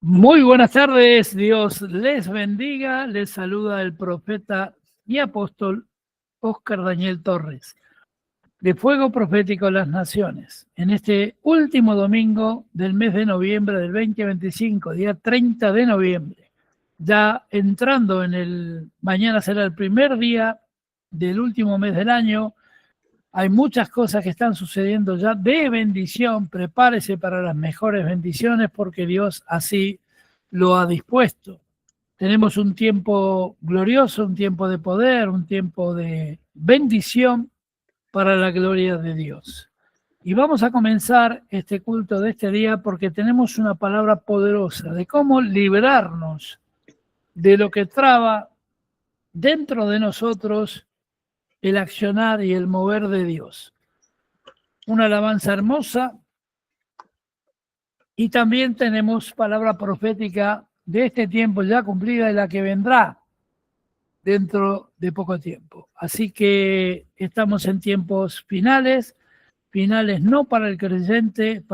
Muy buenas tardes, Dios les bendiga, les saluda el profeta y apóstol Óscar Daniel Torres, de Fuego Profético a las Naciones, en este último domingo del mes de noviembre del 2025, día 30 de noviembre, ya entrando mañana será el primer día del último mes del año. Hay muchas cosas que están sucediendo ya de bendición. Prepárese para las mejores bendiciones porque Dios así lo ha dispuesto. Tenemos un tiempo glorioso, un tiempo de poder, un tiempo de bendición para la gloria de Dios. Y vamos a comenzar este culto de este día porque tenemos una palabra poderosa de cómo librarnos de lo que traba dentro de nosotros el accionar y el mover de Dios. Una alabanza hermosa y también tenemos palabra profética de este tiempo ya cumplida y la que vendrá dentro de poco tiempo. Así que estamos en tiempos finales no para el creyente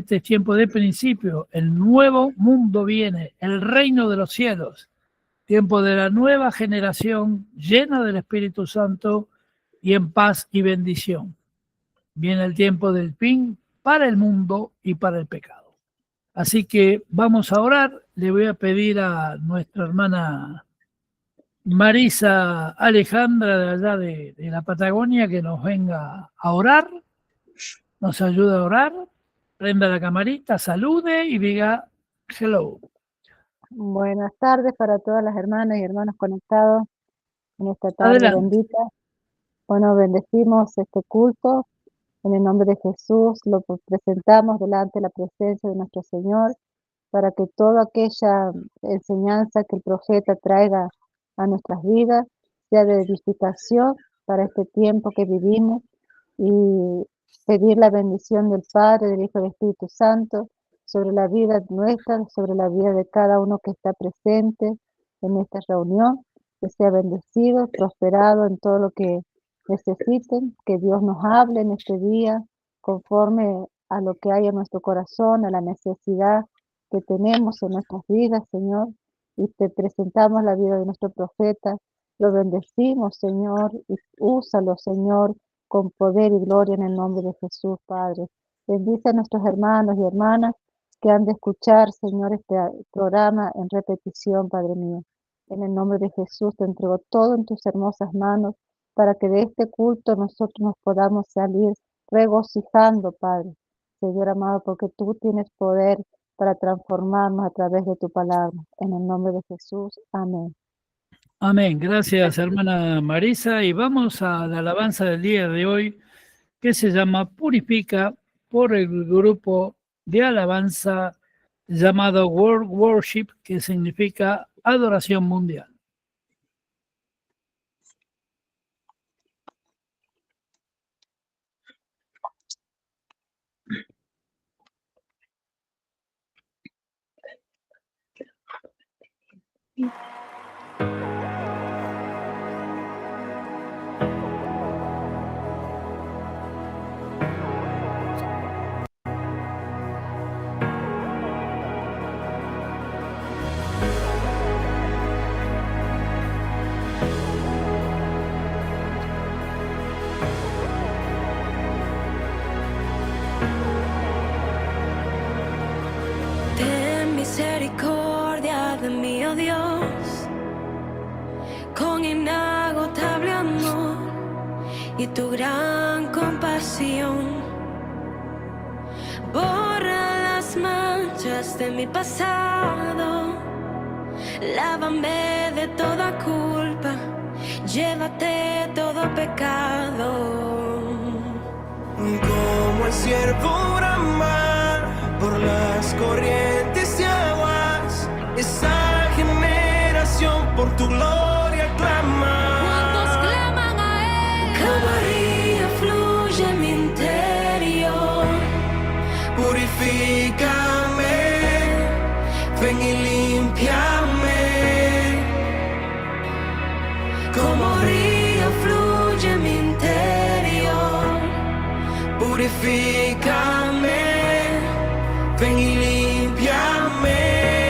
es tiempo de principio. El nuevo mundo viene, el reino de los cielos, tiempo de la nueva generación llena del Espíritu Santo y en paz y bendición. Viene el tiempo del fin para el mundo y para el pecado. Así que vamos a orar. Le voy a pedir a nuestra hermana Marisa Alejandra de allá de la Patagonia que nos venga a orar, nos ayude a orar, prenda la camarita, salude y diga hello. Buenas tardes para todas las hermanas y hermanos conectados en esta tarde Adelante. bendita. Bueno, bendecimos este culto en el nombre de Jesús, lo presentamos delante de la presencia de nuestro Señor para que toda aquella enseñanza que el profeta traiga a nuestras vidas sea de edificación para este tiempo que vivimos y pedir la bendición del Padre, del Hijo y del Espíritu Santo sobre la vida nuestra, sobre la vida de cada uno que está presente en esta reunión, que sea bendecido, prosperado en todo lo que necesiten, que Dios nos hable en este día conforme a lo que hay en nuestro corazón, a la necesidad que tenemos en nuestras vidas, Señor, y te presentamos la vida de nuestro profeta, lo bendecimos, Señor, y úsalo, Señor, con poder y gloria en el nombre de Jesús, Padre. Bendice a nuestros hermanos y hermanas que han de escuchar, Señor, este programa en repetición, Padre mío. En el nombre de Jesús te entrego todo en tus hermosas manos para que de este culto nosotros nos podamos salir regocijando, Padre. Señor amado, porque tú tienes poder para transformarnos a través de tu palabra. En el nombre de Jesús, amén. Amén. Gracias, hermana Marisa. Y vamos a la alabanza del día de hoy, que se llama Purifica, por el grupo de alabanza llamado World Worship, que significa adoración mundial. Ten misericordia de mí, oh Dios, con inagotable amor y tu gran compasión. Borra las manchas de mi pasado, lávame de toda culpa, llévate todo pecado. Como el siervo brama por las corrientes de aguas, esa generación por tu gloria clama. ¿Cuántos claman a él? Como río fluye mi interior. Purifícame, ven y límpiame. Como río fluye mi interior. Purifícame, ven y límpiame.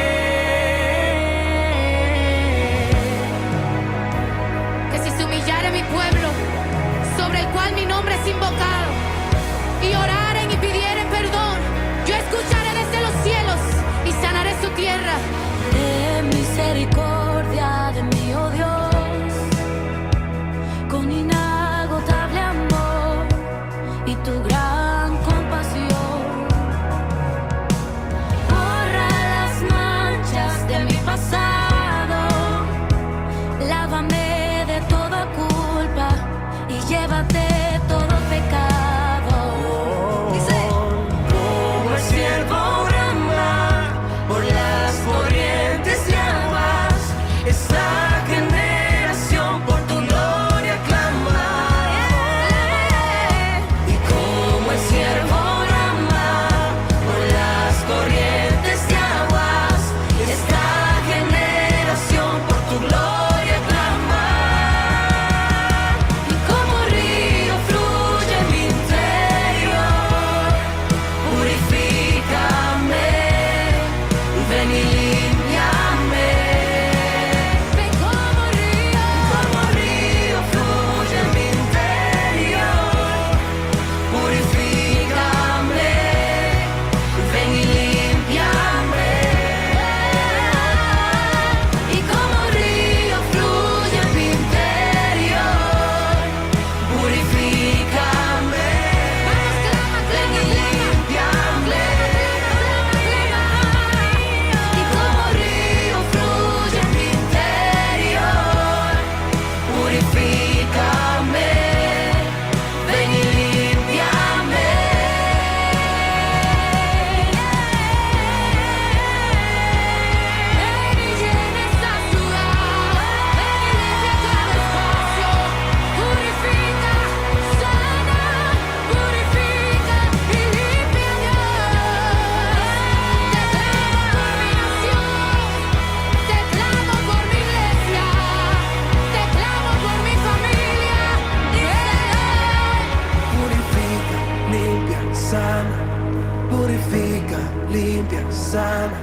Purifica, limpia, sana.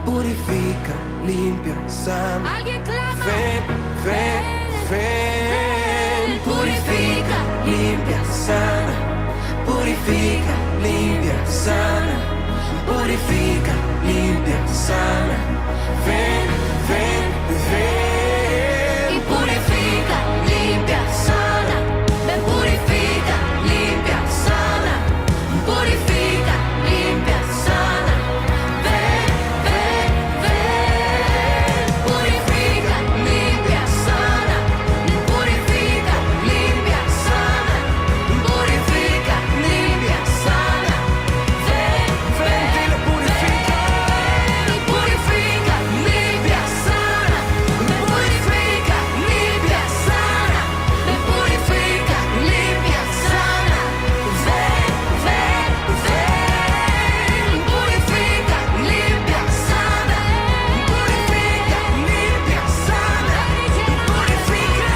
Purifica, limpia, sana. Alguien clama. Ven, ven, ven. Purifica, limpia, sana. Purifica, limpia, sana. Purifica, limpia, sana. Ven, ven, ven. Y purifica, limpia, sana. Ven, purifica, limpia, sana. Purifica, limpia, sana. Ven, ven, ven. Purifica, limpia, sana. Purifica, limpia, sana. Purifica, limpia, sana. Ven, ven, Dile purifica. ven. Y purifica, limpia, sana. Me purifica, limpia, sana. Me purifica, limpia, sana. Ven, ven, ven. Purifica, limpia, sana. Purifica, limpia, sana. Purifica,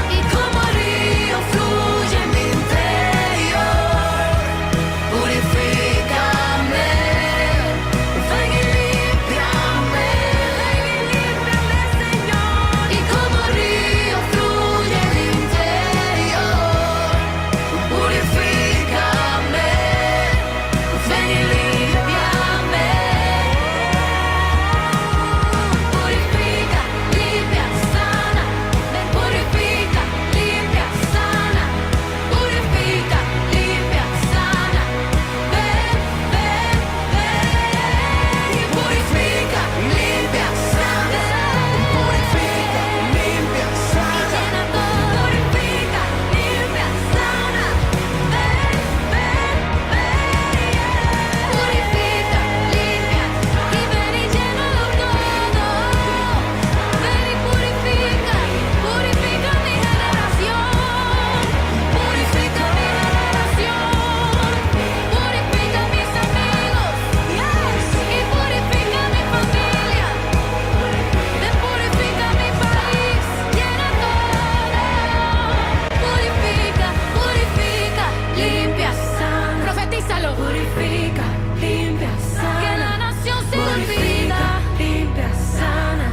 y como río fluye en mi interior. Purifícame, ven y límpiame, Señor. Y como río fluye en mi interior. Purifícame, ven y límpiame. Purifica, limpia, sana. Ven, purifica, limpia, sana. Purifica, limpia, sana. Ven, ven, ven. Y purifica, limpia, sana. Purifica, limpia, sana. Llena todo. Purifica, limpia, sana. Ven, ven, ven. Purifica, limpia, y ven y llénalo todo. Ven y purifica, purifica mi generación. Purifica mi generación. Purifica mis amigos. Y purifica mi familia. Ven, purifica mi país. Llena todo. Purifica, purifica, limpia, sana. Profetízalo. Purifica, limpia, sana. Que la nación se olvida. Limpia, sana.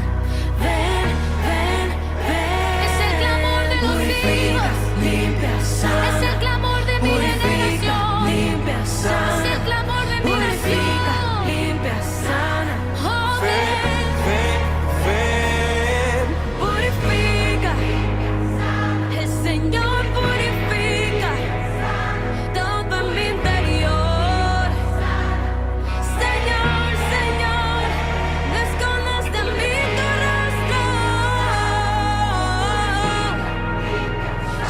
Ven, ven, ven. Es el clamor de los hijos. Limpia, sana. Es el clamor de mi generación. Limpia, sana. Es el clamor de mi nación. Limpia, sana. Oh, Ven, ven, ven, ven. purifica. El Señor purifica todo en mi interior. Señor, Señor, no escondas de mí tu rostro.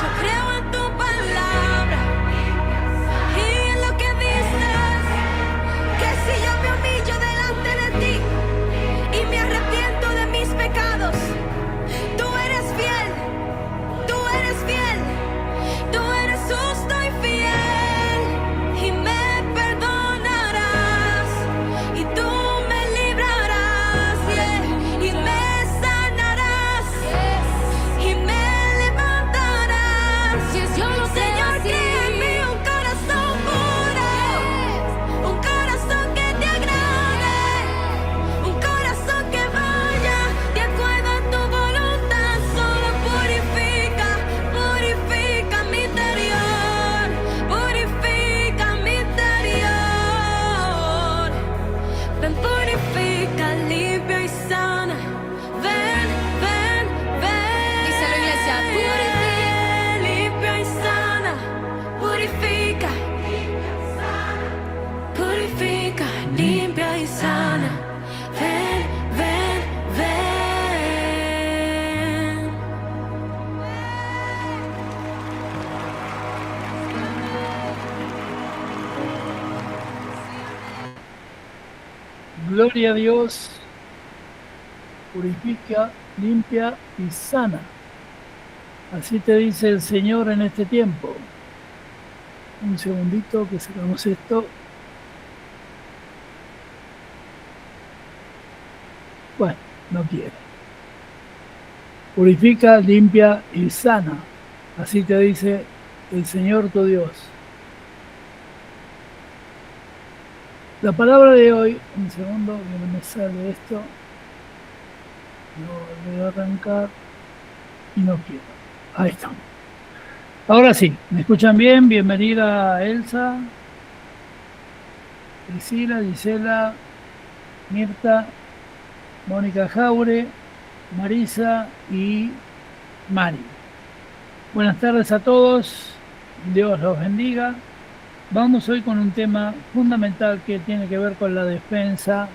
Yo creo en tu palabra y en lo que dices, que si yo me humillo delante de ti y me arrepiento de mis pecados, tú eres fiel, tú eres fiel, tú eres justo y fiel, y me perdonarás, y tú me librarás, y me sanarás, y me levantarás. Yo lo sé, Señor, crea en mí un corazón puro, un corazón que te agrade, un corazón que vaya de acuerdo a tu voluntad. Solo purifica, purifica mi interior, purifica mi interior. Ven, purifica, limpia y sana. Ven, ven, ven. Díselo, iglesia, purifica, limpia y sana. Purifica, purifica, limpia y sana. Ven, ven, ven. Gloria a Dios. Purifica, limpia y sana. Así te dice el Señor en este tiempo. Un segundito que sacamos esto. Bueno, no quiere. Purifica, limpia y sana. Así te dice el Señor tu Dios. La palabra de hoy, un segundo, que no me sale esto. No voy a arrancar y no quiero. Ahí está. Ahora sí, ¿me escuchan bien? Bienvenida Elsa, Priscila, Gisela, Mirta, Mónica Jaure, Marisa y Mari. Buenas tardes a todos, Dios los bendiga. Vamos hoy con un tema fundamental que tiene que ver con la defensa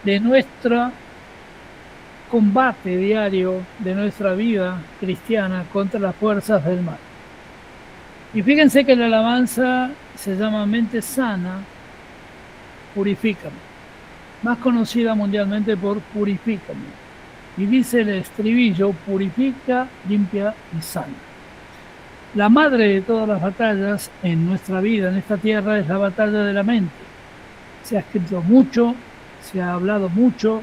de nuestro combate diario, de nuestra vida cristiana contra las fuerzas del mal. Y fíjense que la alabanza se llama Mente Sana, Purifícame, más conocida mundialmente por Purifícame. Y dice el estribillo, purifica, limpia y sana. La madre de todas las batallas en nuestra vida, en esta tierra, es la batalla de la mente. Se ha escrito mucho, se ha hablado mucho,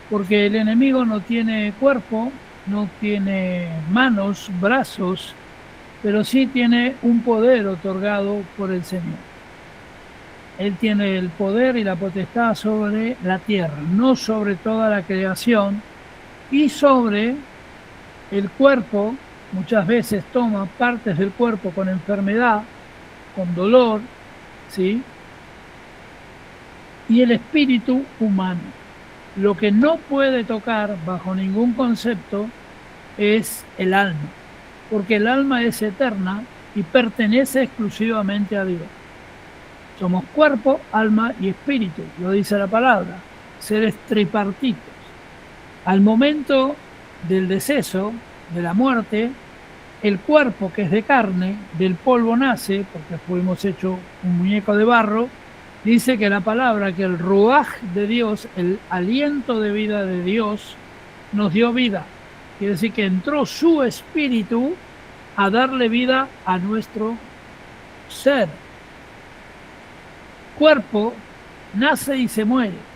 porque el enemigo no tiene cuerpo, no tiene manos, brazos, pero sí tiene un poder otorgado por el Señor. Él tiene el poder y la potestad sobre la tierra, no sobre toda la creación, y sobre el cuerpo. Muchas veces toma partes del cuerpo con enfermedad, con dolor, ¿sí? Y el espíritu humano. Lo que no puede tocar bajo ningún concepto es el alma, porque el alma es eterna y pertenece exclusivamente a Dios. Somos cuerpo, alma y espíritu, lo dice la palabra, seres tripartitos. Al momento del deceso, de la muerte, el cuerpo, que es de carne, del polvo nace, porque fuimos hechos un muñeco de barro. Dice que la palabra, que el ruaj de Dios, el aliento de vida de Dios, nos dio vida. Quiere decir que entró su espíritu a darle vida a nuestro ser. Cuerpo nace y se muere.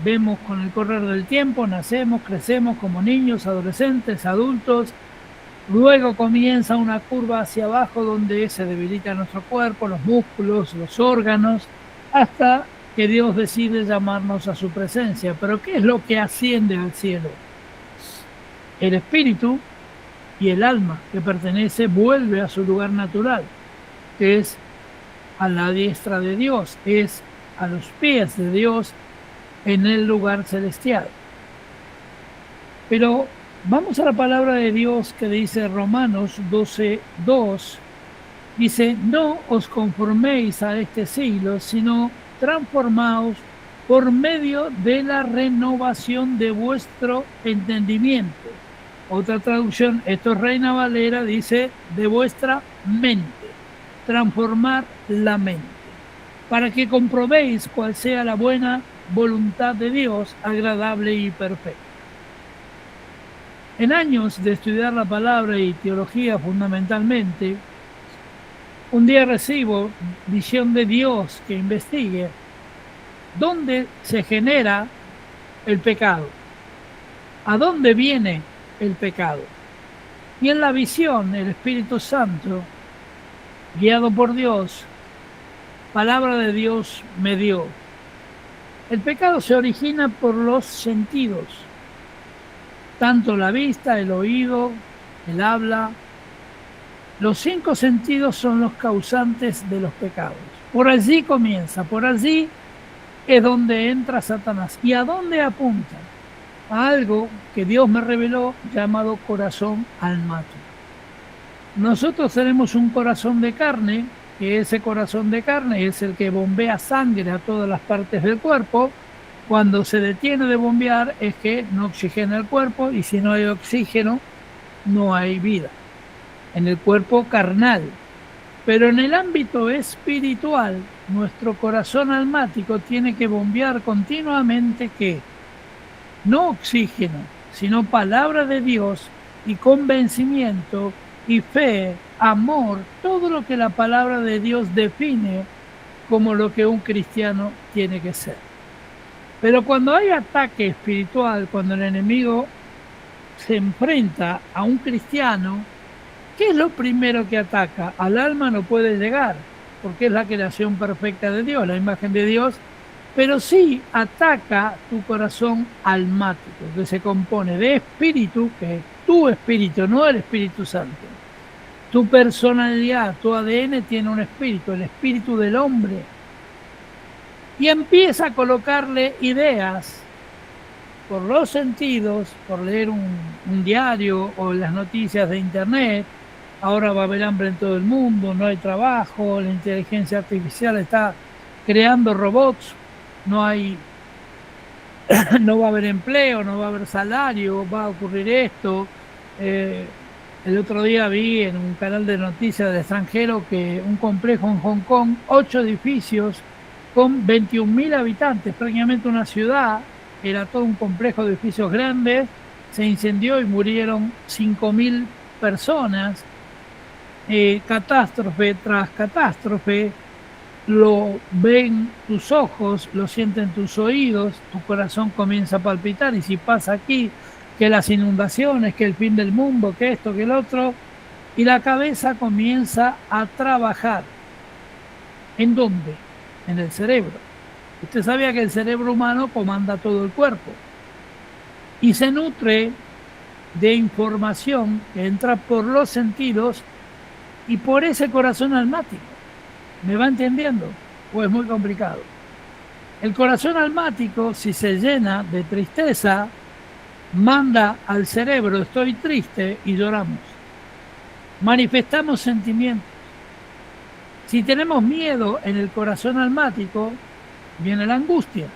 Vemos con el correr del tiempo, nacemos, crecemos como niños, adolescentes, adultos. Luego comienza una curva hacia abajo donde se debilita nuestro cuerpo, los músculos, los órganos, hasta que Dios decide llamarnos a su presencia. Pero ¿qué es lo que asciende al cielo? El espíritu y el alma que pertenece vuelve a su lugar natural, que es a la diestra de Dios, es a los pies de Dios en el lugar celestial. Pero vamos a la palabra de Dios que dice Romanos 12:2. Dice, no os conforméis a este siglo, sino transformaos por medio de la renovación de vuestro entendimiento. Otra traducción, esto es Reina Valera, dice de vuestra mente. Transformar la mente, para que comprobéis cuál sea la buena voluntad de Dios, agradable y perfecta. En años de estudiar la palabra y teología fundamentalmente, un día recibo visión de Dios que investigue dónde se genera el pecado, a dónde viene el pecado. Y en la visión, el Espíritu Santo, guiado por Dios, palabra de Dios me dio. El pecado se origina por los sentidos, tanto la vista, el oído, el habla. Los 5 sentidos son los causantes de los pecados. Por allí comienza, por allí es donde entra Satanás. ¿Y a dónde apunta? A algo que Dios me reveló llamado corazón almático. Nosotros tenemos un corazón de carne, que ese corazón de carne es el que bombea sangre a todas las partes del cuerpo. Cuando se detiene de bombear es que no oxigena el cuerpo, y si no hay oxígeno, no hay vida en el cuerpo carnal. Pero en el ámbito espiritual, nuestro corazón almático tiene que bombear continuamente, ¿qué? No oxígeno, sino palabra de Dios y convencimiento y fe, amor, todo lo que la palabra de Dios define como lo que un cristiano tiene que ser. Pero cuando hay ataque espiritual, cuando el enemigo se enfrenta a un cristiano, ¿Qué es lo primero que ataca? Al alma no puede llegar, porque es la creación perfecta de Dios, la imagen de Dios, pero sí ataca tu corazón almático, que se compone de espíritu, que es tu espíritu, no el Espíritu Santo. Tu personalidad, tu ADN tiene un espíritu, el espíritu del hombre. Y empieza a colocarle ideas por los sentidos, por leer un diario o las noticias de internet. Ahora va a haber hambre en todo el mundo, no hay trabajo, la inteligencia artificial está creando robots, no va a haber empleo, no va a haber salario, va a ocurrir esto. El otro día vi en un canal de noticias del extranjero que un complejo en Hong Kong, 8 edificios con 21.000 habitantes, prácticamente una ciudad, era todo un complejo de edificios grandes, se incendió y murieron 5.000 personas. Catástrofe tras catástrofe, lo ven tus ojos, lo sienten tus oídos, tu corazón comienza a palpitar, y si pasa aquí, que las inundaciones, que el fin del mundo, que esto, que el otro, y la cabeza comienza a trabajar. ¿En dónde? En el cerebro. Usted sabía que el cerebro humano comanda todo el cuerpo y se nutre de información que entra por los sentidos y por ese corazón almático. ¿Me va entendiendo? ¿O es muy complicado? El corazón almático, si se llena de tristeza, manda al cerebro, estoy triste, y lloramos. Manifestamos sentimientos. Si tenemos miedo en el corazón almático, viene la angustia.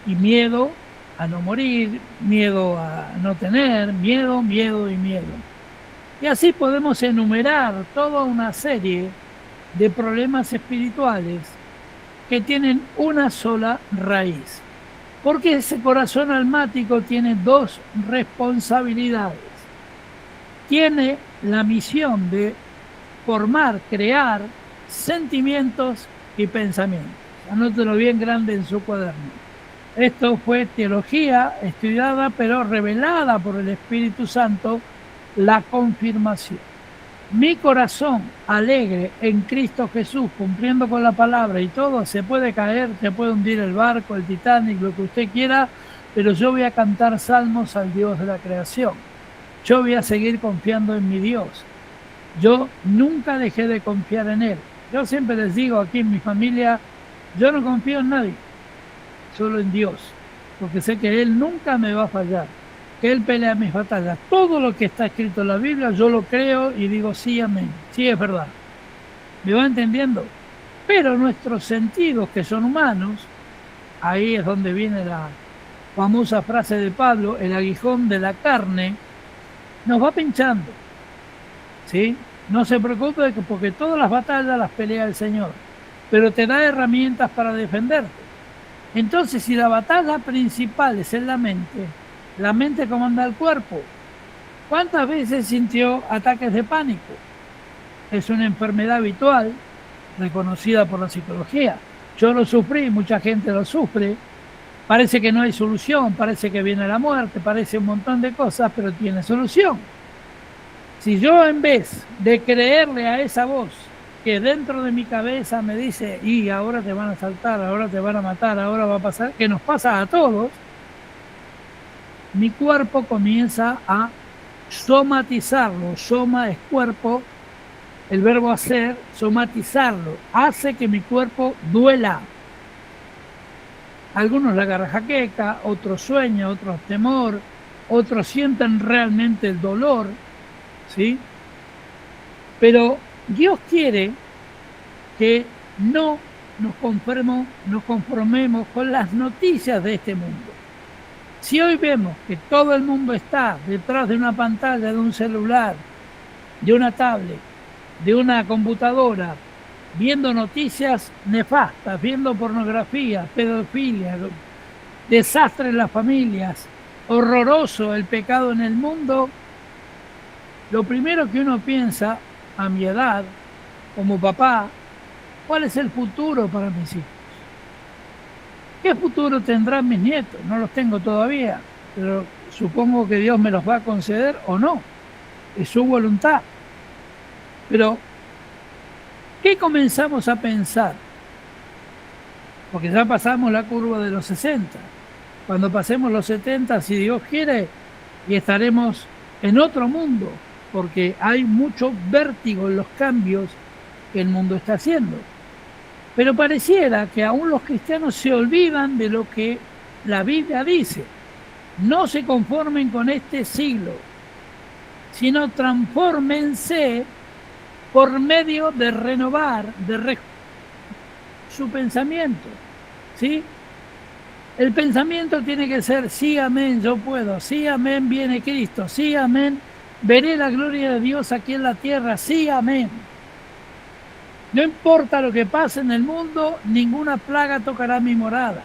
Y miedo a no morir, miedo a no tener, miedo, miedo y miedo. Y así podemos enumerar toda una serie de problemas espirituales que tienen una sola raíz. Porque ese corazón almático tiene dos responsabilidades. Tiene la misión de formar, crear sentimientos y pensamientos. Anótelo bien grande en su cuaderno. Esto fue teología estudiada, pero revelada por el Espíritu Santo, la confirmación. Mi corazón alegre en Cristo Jesús, cumpliendo con la palabra y todo, se puede caer, se puede hundir el barco, el Titanic, lo que usted quiera, pero yo voy a cantar salmos al Dios de la creación. Yo voy a seguir confiando en mi Dios. Yo nunca dejé de confiar en Él. Yo siempre les digo aquí en mi familia, yo no confío en nadie, solo en Dios, porque sé que Él nunca me va a fallar, que Él pelea mis batallas. Todo lo que está escrito en la Biblia yo lo creo y digo sí, amén, sí es verdad. ¿Me va entendiendo? Pero nuestros sentidos, que son humanos, ahí es donde viene la famosa frase de Pablo, el aguijón de la carne, nos va pinchando, ¿sí? No se preocupe porque todas las batallas las pelea el Señor, pero te da herramientas para defenderte. Entonces, si la batalla principal es en la mente comanda el cuerpo. ¿Cuántas veces sintió ataques de pánico? Es una enfermedad habitual, reconocida por la psicología. Yo lo sufrí, mucha gente lo sufre. Parece que no hay solución, parece que viene la muerte, parece un montón de cosas, pero tiene solución. Si yo, en vez de creerle a esa voz que dentro de mi cabeza me dice, y ahora te van a asaltar, ahora te van a matar, ahora va a pasar, que nos pasa a todos, mi cuerpo comienza a somatizarlo. Soma es cuerpo, el verbo hacer, somatizarlo, hace que mi cuerpo duela. Algunos le agarra jaqueca, otros sueñan, otros temor, otros sienten realmente el dolor, ¿sí? Pero Dios quiere que no nos conformemos con las noticias de este mundo. Si hoy vemos que todo el mundo está detrás de una pantalla, de un celular, de una tablet, de una computadora, viendo noticias nefastas, viendo pornografía, pedofilia, desastre en las familias, horroroso el pecado en el mundo, lo primero que uno piensa a mi edad, como papá, ¿cuál es el futuro para mis hijos? ¿Qué futuro tendrán mis nietos? No los tengo todavía, pero supongo que Dios me los va a conceder o no. es su voluntad. Pero, ¿qué comenzamos a pensar? Porque ya pasamos la curva de los 60. Cuando pasemos los 70, si Dios quiere, y estaremos en otro mundo, porque hay mucho vértigo en los cambios que el mundo está haciendo. Pero pareciera que aún los cristianos se olvidan de lo que la Biblia dice. No se conformen con este siglo, sino transfórmense por medio de renovar su pensamiento. ¿Sí? El pensamiento tiene que ser: sí, amén, yo puedo; sí, amén, viene Cristo; sí, amén, veré la gloria de Dios aquí en la tierra; sí, amén. No importa lo que pase en el mundo, ninguna plaga tocará mi morada.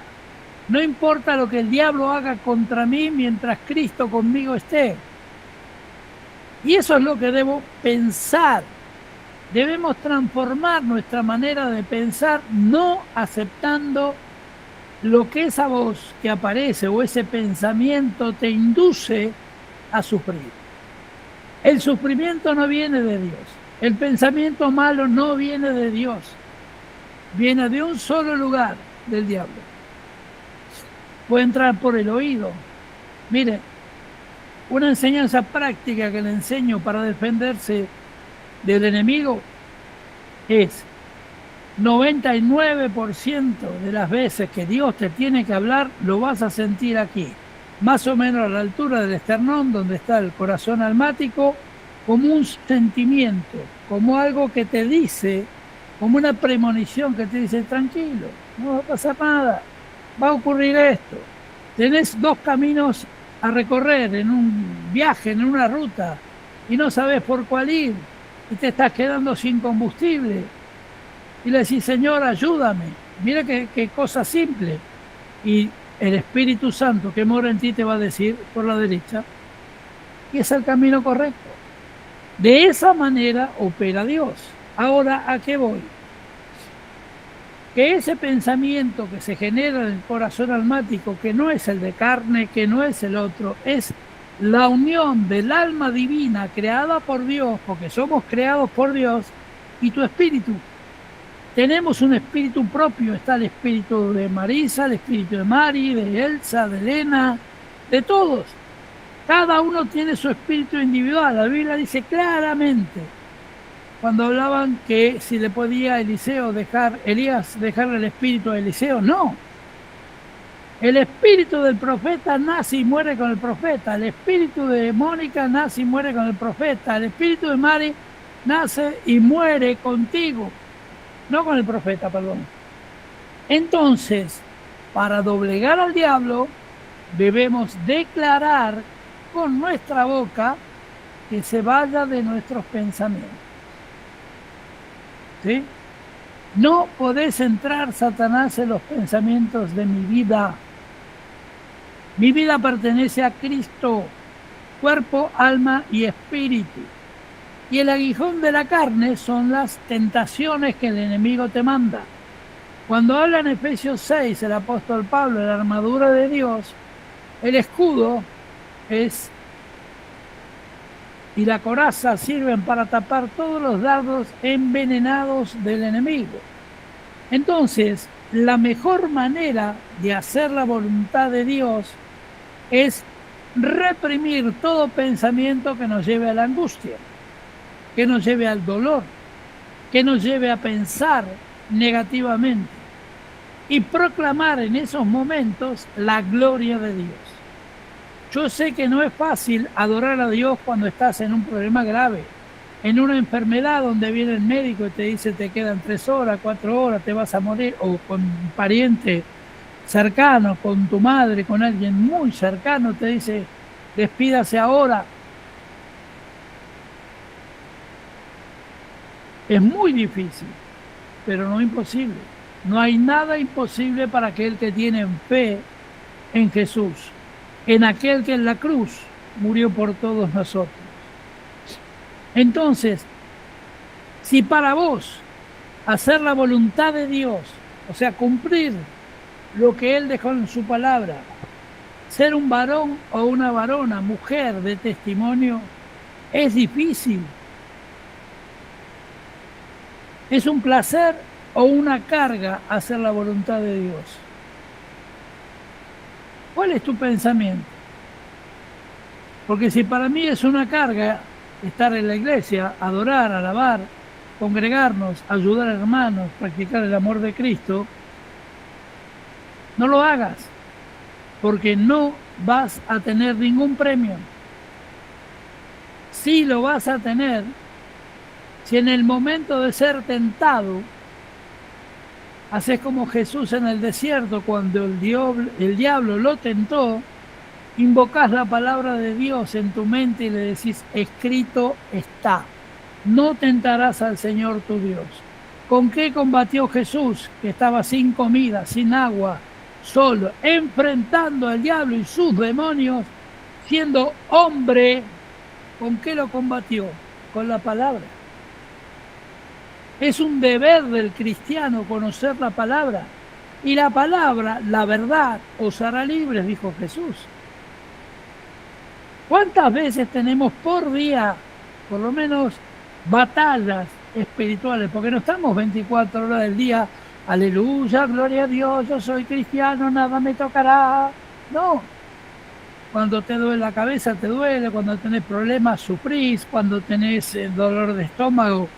No importa lo que el diablo haga contra mí mientras Cristo conmigo esté. Y eso es lo que debo pensar. Debemos transformar nuestra manera de pensar, no aceptando lo que esa voz que aparece o ese pensamiento te induce a sufrir. El sufrimiento no viene de Dios. El pensamiento malo no viene de Dios. Viene de un solo lugar, del diablo. Puede entrar por el oído. Mire, una enseñanza práctica que le enseño para defenderse del enemigo es: 99% de las veces que Dios te tiene que hablar, lo vas a sentir aquí, más o menos a la altura del esternón, donde está el corazón almático, como un sentimiento, como algo que te dice, como una premonición que te dice: tranquilo, no va a pasar nada, va a ocurrir esto. Tenés dos caminos a recorrer en un viaje, en una ruta, y no sabes por cuál ir, y te estás quedando sin combustible. Y le decís: Señor, ayúdame. Mira qué cosa simple. Y el Espíritu Santo que mora en ti te va a decir: por la derecha. Y es el camino correcto. De esa manera opera Dios. Ahora, ¿a qué voy? Que ese pensamiento que se genera en el corazón almático, que no es el de carne, que no es el otro, es la unión del alma divina creada por Dios, porque somos creados por Dios, y tu espíritu. Tenemos un espíritu propio. Está el espíritu de Marisa, el espíritu de Mari, de Elsa, de Elena, de todos. Cada uno tiene su espíritu individual. La Biblia dice claramente, cuando hablaban que si le podía Elías dejarle el espíritu a Eliseo, no. El espíritu del profeta nace y muere con el profeta. El espíritu de Mónica nace y muere con el profeta. El espíritu de Mari nace y muere contigo. No con el profeta, perdón. Entonces, para doblegar al diablo, debemos declarar con nuestra boca que se vaya de nuestros pensamientos. ¿Sí? No podés entrar, Satanás, en los pensamientos de mi vida. Mi vida pertenece a Cristo, cuerpo, alma y espíritu. Y el aguijón de la carne son las tentaciones que el enemigo te manda. Cuando habla en Efesios 6 el apóstol Pablo de la armadura de Dios, el escudo y la coraza sirven para tapar todos los dardos envenenados del enemigo. Entonces, la mejor manera de hacer la voluntad de Dios es reprimir todo pensamiento que nos lleve a la angustia, que nos lleve al dolor, que nos lleve a pensar negativamente y proclamar en esos momentos la gloria de Dios. Yo sé que no es fácil adorar a Dios cuando estás en un problema grave, en una enfermedad donde viene el médico y te dice te quedan 3 horas, 4 horas, te vas a morir, o con un pariente cercano, con tu madre, con alguien muy cercano, te dice despídase ahora. Es muy difícil, pero no imposible. No hay nada imposible para aquel que tiene fe en Jesús, en aquel que en la cruz murió por todos nosotros. Entonces, si para vos hacer la voluntad de Dios, o sea, cumplir lo que Él dejó en su palabra, ser un varón o una varona, mujer de testimonio, Es difícil. Es un placer o una carga hacer la voluntad de Dios. ¿Cuál es tu pensamiento? Porque si para mí es una carga estar en la iglesia, adorar, alabar, congregarnos, ayudar a hermanos, practicar el amor de Cristo, no lo hagas, porque no vas a tener ningún premio. Sí lo vas a tener si en el momento de ser tentado haces como Jesús en el desierto cuando el diablo lo tentó, invocás la palabra de Dios en tu mente y le decís, escrito está, no tentarás al Señor tu Dios. ¿Con qué combatió Jesús, que estaba sin comida, sin agua, solo, enfrentando al diablo y sus demonios, siendo hombre? ¿Con qué lo combatió? Con la palabra. Es un deber del cristiano conocer la palabra. Y la palabra, la verdad, os hará libres, dijo Jesús. ¿Cuántas veces tenemos por día, por lo menos, batallas espirituales? Porque no estamos 24 horas del día, aleluya, gloria a Dios, yo soy cristiano, nada me tocará. No. Cuando te duele la cabeza, te duele. Cuando tenés problemas, sufrís. Cuando tenés dolor de estómago,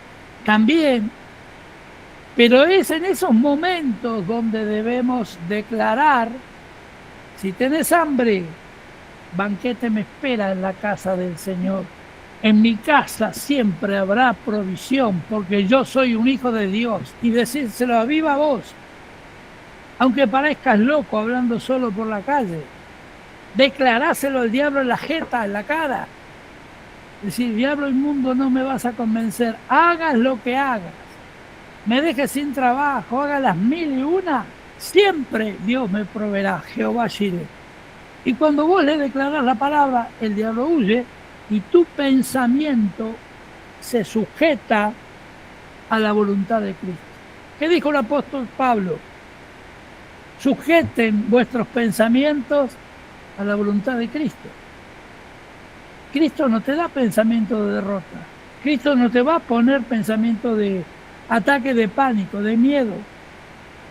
también. Pero es en esos momentos donde debemos declarar, si tenés hambre, banquete me espera en la casa del Señor. En mi casa siempre habrá provisión, porque yo soy un hijo de Dios. Y decírselo a viva voz, aunque parezcas loco hablando solo por la calle. Declaráselo al diablo en la jeta, en la cara. Decir, diablo inmundo, no me vas a convencer. Hagas lo que hagas. Me dejes sin trabajo, haga las 1001. Siempre Dios me proveerá, Jehová Jireh. Y cuando vos le declarás la palabra, el diablo huye y tu pensamiento se sujeta a la voluntad de Cristo. ¿Qué dijo el apóstol Pablo? Sujeten vuestros pensamientos a la voluntad de Cristo. Cristo no te da pensamiento de derrota. Cristo no te va a poner pensamiento de ataque de pánico, de miedo.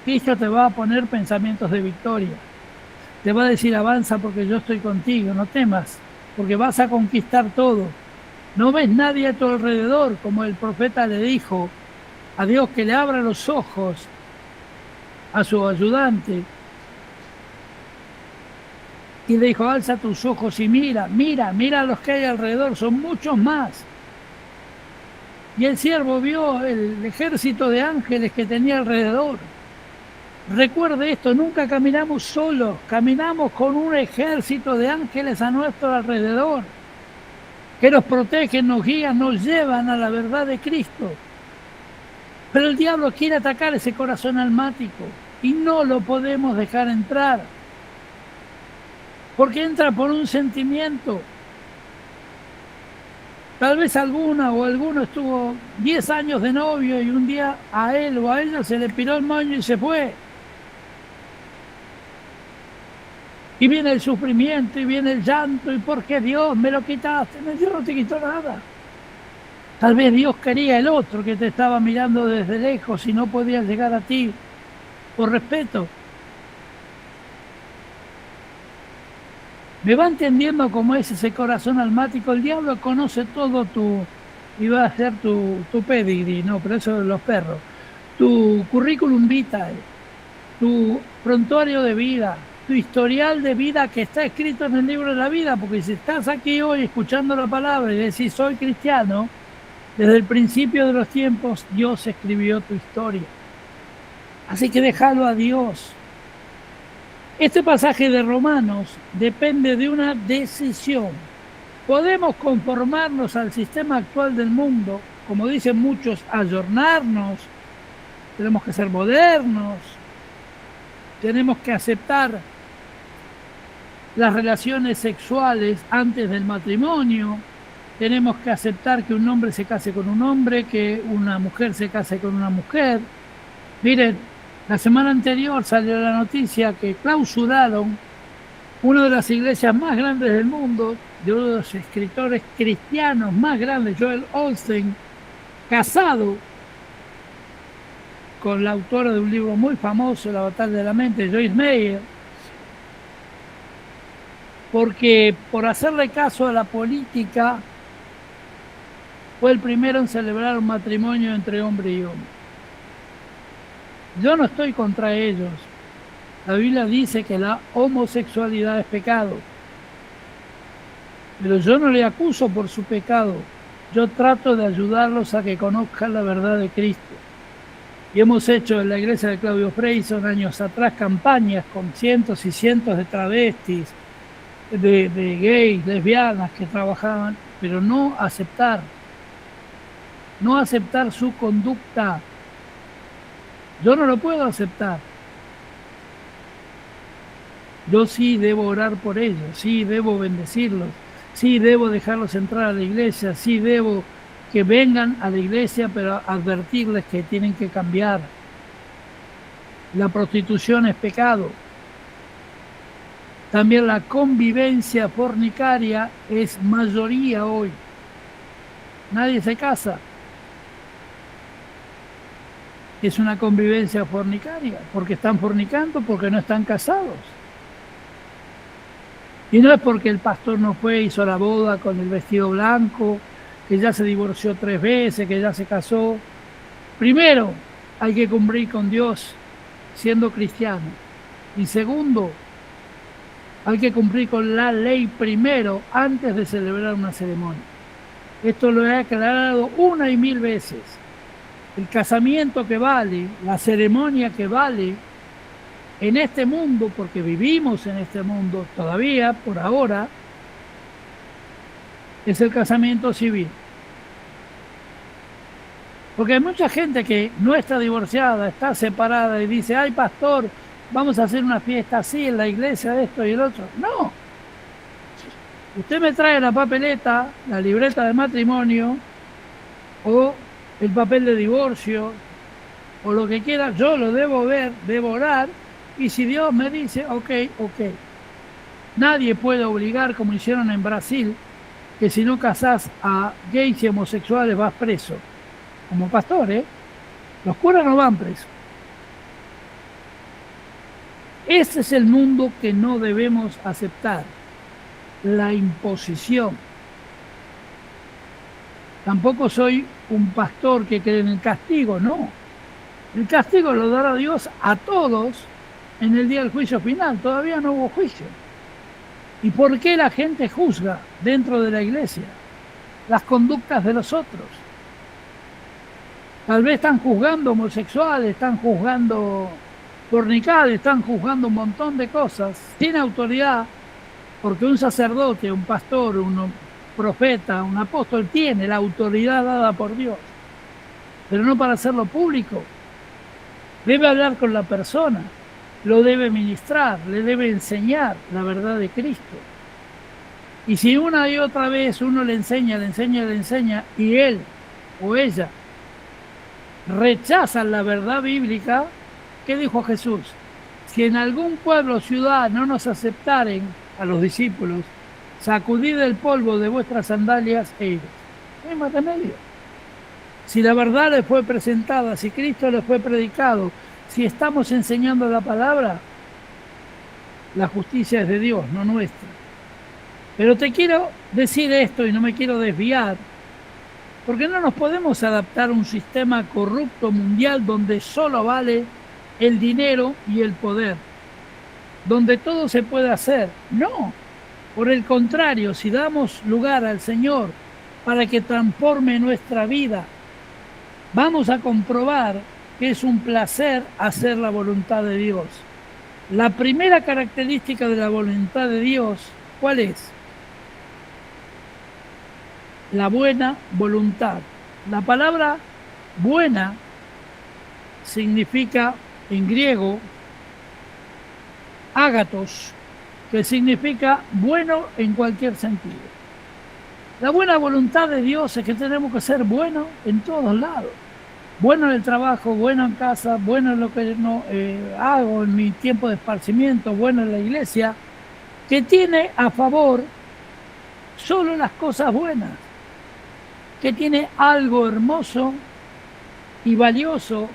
Cristo te va a poner pensamientos de victoria. Te va a decir, avanza porque yo estoy contigo, no temas, porque vas a conquistar todo. No ves nadie a tu alrededor, como el profeta le dijo a Dios que le abra los ojos a su ayudante. Y le dijo, alza tus ojos y mira a los que hay alrededor, son muchos más. Y el siervo vio el ejército de ángeles que tenía alrededor. Recuerde esto, nunca caminamos solos, caminamos con un ejército de ángeles a nuestro alrededor, que nos protegen, nos guían, nos llevan a la verdad de Cristo. Pero el diablo quiere atacar ese corazón almático y no lo podemos dejar entrar, porque entra por un sentimiento. Tal vez alguna o alguno estuvo 10 años de novio y un día a él o a ella se le piró el moño y se fue. Y viene el sufrimiento y viene el llanto. ¿Y por qué Dios me lo quitaste? Dios no te quitó nada. Tal vez Dios quería el otro que te estaba mirando desde lejos y no podía llegar a ti por respeto. ¿Me va entendiendo cómo es ese corazón almático? El diablo conoce todo y va a hacer tu pedigree, no, pero eso de los perros, tu currículum vitae, tu prontuario de vida, tu historial de vida que está escrito en el libro de la vida, porque si estás aquí hoy escuchando la palabra y decís soy cristiano, desde el principio de los tiempos Dios escribió tu historia. Así que déjalo a Dios. Este pasaje de Romanos depende de una decisión. Podemos conformarnos al sistema actual del mundo, como dicen muchos, ayornarnos, tenemos que ser modernos, tenemos que aceptar las relaciones sexuales antes del matrimonio, tenemos que aceptar que un hombre se case con un hombre, que una mujer se case con una mujer. Miren, la semana anterior salió la noticia que clausuraron una de las iglesias más grandes del mundo, de uno de los escritores cristianos más grandes, Joel Osteen, casado con la autora de un libro muy famoso, La batalla de la mente, Joyce Meyer, porque por hacerle caso a la política fue el primero en celebrar un matrimonio entre hombre y hombre. Yo no estoy contra ellos. La Biblia dice que la homosexualidad es pecado, pero yo no le acuso por su pecado. Yo trato de ayudarlos a que conozcan la verdad de Cristo. Y hemos hecho en la iglesia de Claudio Freyson años atrás campañas con cientos y cientos de travestis, de gays, lesbianas que trabajaban, pero no aceptar su conducta. Yo no lo puedo aceptar. Yo sí debo orar por ellos, sí debo bendecirlos, sí debo dejarlos entrar a la iglesia, sí debo que vengan a la iglesia, pero advertirles que tienen que cambiar. La prostitución es pecado. También la convivencia fornicaria es mayoría hoy. Nadie se casa. Es una convivencia fornicaria, porque están fornicando, porque no están casados. Y no es porque el pastor no fue, hizo la boda con el vestido blanco, que ya se divorció 3 veces, que ya se casó. Primero, hay que cumplir con Dios siendo cristiano. Y segundo, hay que cumplir con la ley primero antes de celebrar una ceremonia. Esto lo he aclarado 1 y 1000 veces. El casamiento que vale, la ceremonia que vale en este mundo, porque vivimos en este mundo todavía, por ahora, es el casamiento civil. Porque hay mucha gente que no está divorciada, está separada y dice, ay pastor, vamos a hacer una fiesta así en la iglesia, esto y el otro. No. Usted me trae la papeleta, la libreta de matrimonio o el papel de divorcio o lo que quiera, yo lo debo ver, debo orar, y si Dios me dice, ok. Nadie puede obligar, como hicieron en Brasil, que si no casás a gays y homosexuales vas preso. Como pastor, los curas no van presos. Ese es el mundo que no debemos aceptar, la imposición. Tampoco soy un pastor que cree en el castigo, no. El castigo lo dará Dios a todos en el día del juicio final. Todavía no hubo juicio. ¿Y por qué la gente juzga dentro de la iglesia las conductas de los otros? Tal vez están juzgando homosexuales, están juzgando fornicados, están juzgando un montón de cosas sin autoridad, porque un sacerdote, un pastor, un profeta, un apóstol tiene la autoridad dada por Dios, pero no para hacerlo público. Debe hablar con la persona, lo debe ministrar, le debe enseñar la verdad de Cristo. Y si una y otra vez uno le enseña, y él o ella rechazan la verdad bíblica, ¿qué dijo Jesús? Si en algún pueblo o ciudad no nos aceptaren a los discípulos, sacudid el polvo de vuestras sandalias e iros. No hay más remedio. Si la verdad les fue presentada, si Cristo les fue predicado, si estamos enseñando la palabra, la justicia es de Dios, no nuestra. Pero te quiero decir esto y no me quiero desviar, porque no nos podemos adaptar a un sistema corrupto mundial donde solo vale el dinero y el poder, donde todo se puede hacer. No, por el contrario, si damos lugar al Señor para que transforme nuestra vida, vamos a comprobar que es un placer hacer la voluntad de Dios. La primera característica de la voluntad de Dios, ¿cuál es? La buena voluntad. La palabra buena significa en griego ágatos, que significa bueno en cualquier sentido. La buena voluntad de Dios es que tenemos que ser buenos en todos lados. Bueno en el trabajo, bueno en casa, bueno en lo que no hago en mi tiempo de esparcimiento, bueno en la iglesia. que tiene a favor solo las cosas buenas, que tiene algo hermoso y valioso,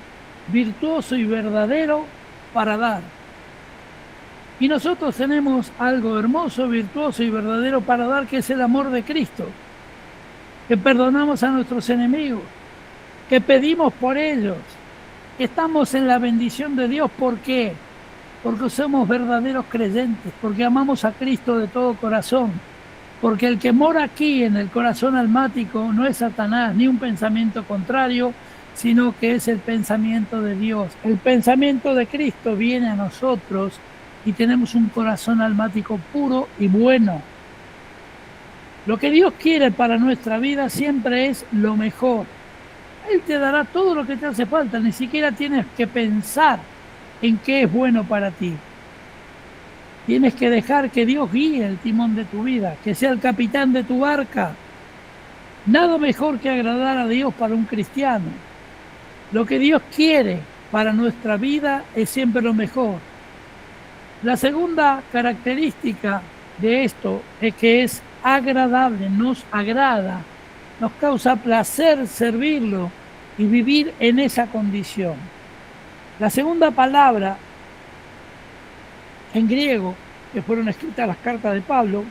virtuoso y verdadero para dar. Y nosotros tenemos algo hermoso, virtuoso y verdadero para dar, que es el amor de Cristo, que perdonamos a nuestros enemigos, que pedimos por ellos, que estamos en la bendición de Dios. ¿Por qué? Porque somos verdaderos creyentes, porque amamos a Cristo de todo corazón, porque el que mora aquí en el corazón almático no es Satanás ni un pensamiento contrario, sino que es el pensamiento de Dios. El pensamiento de Cristo viene a nosotros y tenemos un corazón almático puro y bueno. Lo que Dios quiere para nuestra vida siempre es lo mejor. Él te dará todo lo que te hace falta, ni siquiera tienes que pensar en qué es bueno para ti. Tienes que dejar que Dios guíe el timón de tu vida, que sea el capitán de tu barca. Nada mejor que agradar a Dios para un cristiano. Lo que Dios quiere para nuestra vida es siempre lo mejor. La segunda característica de esto es que es agradable, nos agrada, nos causa placer servirlo y vivir en esa condición. La segunda palabra en griego, que fueron escritas las cartas de Pablo,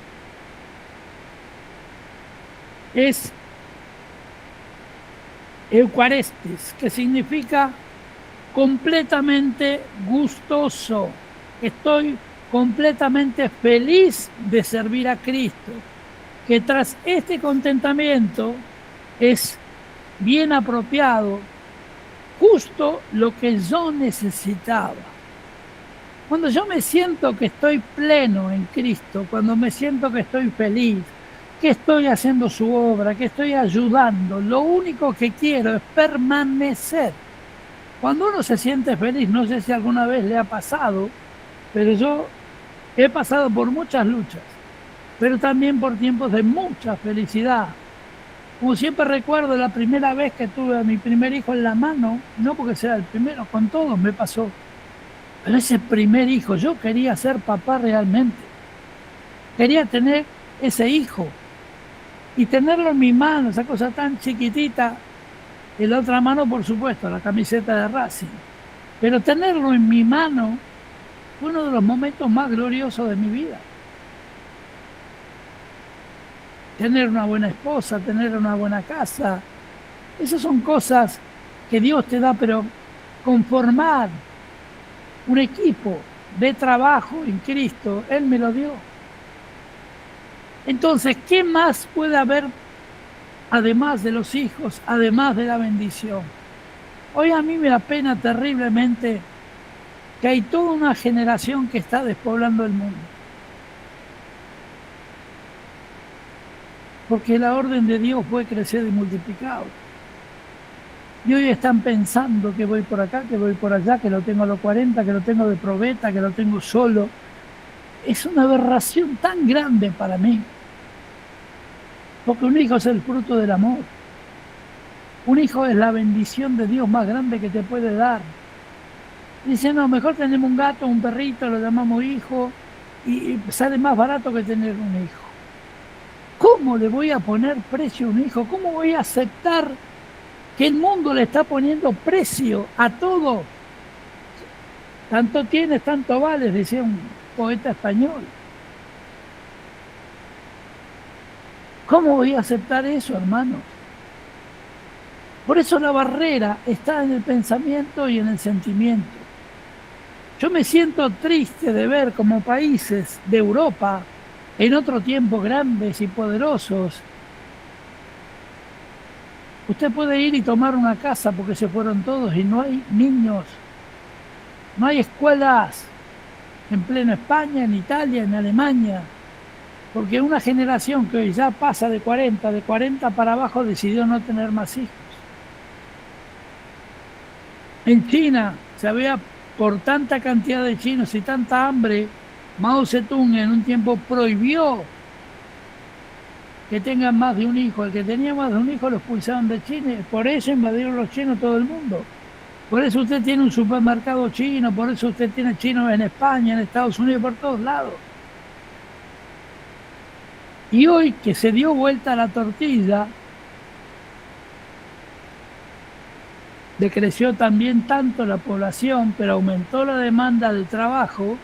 es eucarestes, que significa completamente gustoso. Estoy completamente feliz de servir a Cristo, que tras este contentamiento es bien apropiado, justo lo que yo necesitaba. Cuando yo me siento que estoy pleno en Cristo, cuando me siento que estoy feliz, que estoy haciendo su obra, que estoy ayudando, lo único que quiero es permanecer. Cuando uno se siente feliz, no sé si alguna vez le ha pasado, pero yo he pasado por muchas luchas, pero también por tiempos de mucha felicidad. Como siempre recuerdo la primera vez que tuve a mi primer hijo en la mano, no porque sea el primero, con todos me pasó. Pero ese primer hijo, yo quería ser papá realmente. Quería tener ese hijo y tenerlo en mi mano, esa cosa tan chiquitita. En la otra mano, por supuesto, la camiseta de Racing. Pero tenerlo en mi mano fue uno de los momentos más gloriosos de mi vida. Tener una buena esposa, tener una buena casa, esas son cosas que Dios te da, pero conformar un equipo de trabajo en Cristo, Él me lo dio. Entonces, ¿qué más puede haber además de los hijos, además de la bendición? Hoy a mí me apena terriblemente que hay toda una generación que está despoblando el mundo. Porque la orden de Dios fue crecer y multiplicado. Y hoy están pensando que voy por acá, que voy por allá, que lo tengo a los 40, que lo tengo de probeta, que lo tengo solo. Es una aberración tan grande para mí. Porque un hijo es el fruto del amor. Un hijo es la bendición de Dios más grande que te puede dar. Dice, no, mejor tenemos un gato, un perrito, lo llamamos hijo, y sale más barato que tener un hijo. ¿Cómo le voy a poner precio a un hijo? ¿Cómo voy a aceptar que el mundo le está poniendo precio a todo? Tanto tienes, tanto vales, decía un poeta español. ¿Cómo voy a aceptar eso, hermanos? Por eso la barrera está en el pensamiento y en el sentimiento. Yo me siento triste de ver como países de Europa, en otro tiempo grandes y poderosos, usted puede ir y tomar una casa porque se fueron todos y no hay niños, no hay escuelas en pleno España, en Italia, en Alemania, porque una generación que hoy ya pasa de 40 para abajo decidió no tener más hijos. En China se había, por tanta cantidad de chinos y tanta hambre, Mao Zedong en un tiempo prohibió que tengan más de un hijo. El que tenía más de un hijo lo expulsaban de China. Por eso invadieron los chinos todo el mundo. Por eso usted tiene un supermercado chino, por eso usted tiene chinos en España, en Estados Unidos, por todos lados. Y hoy que se dio vuelta la tortilla, decreció también tanto la población, pero aumentó la demanda de trabajo,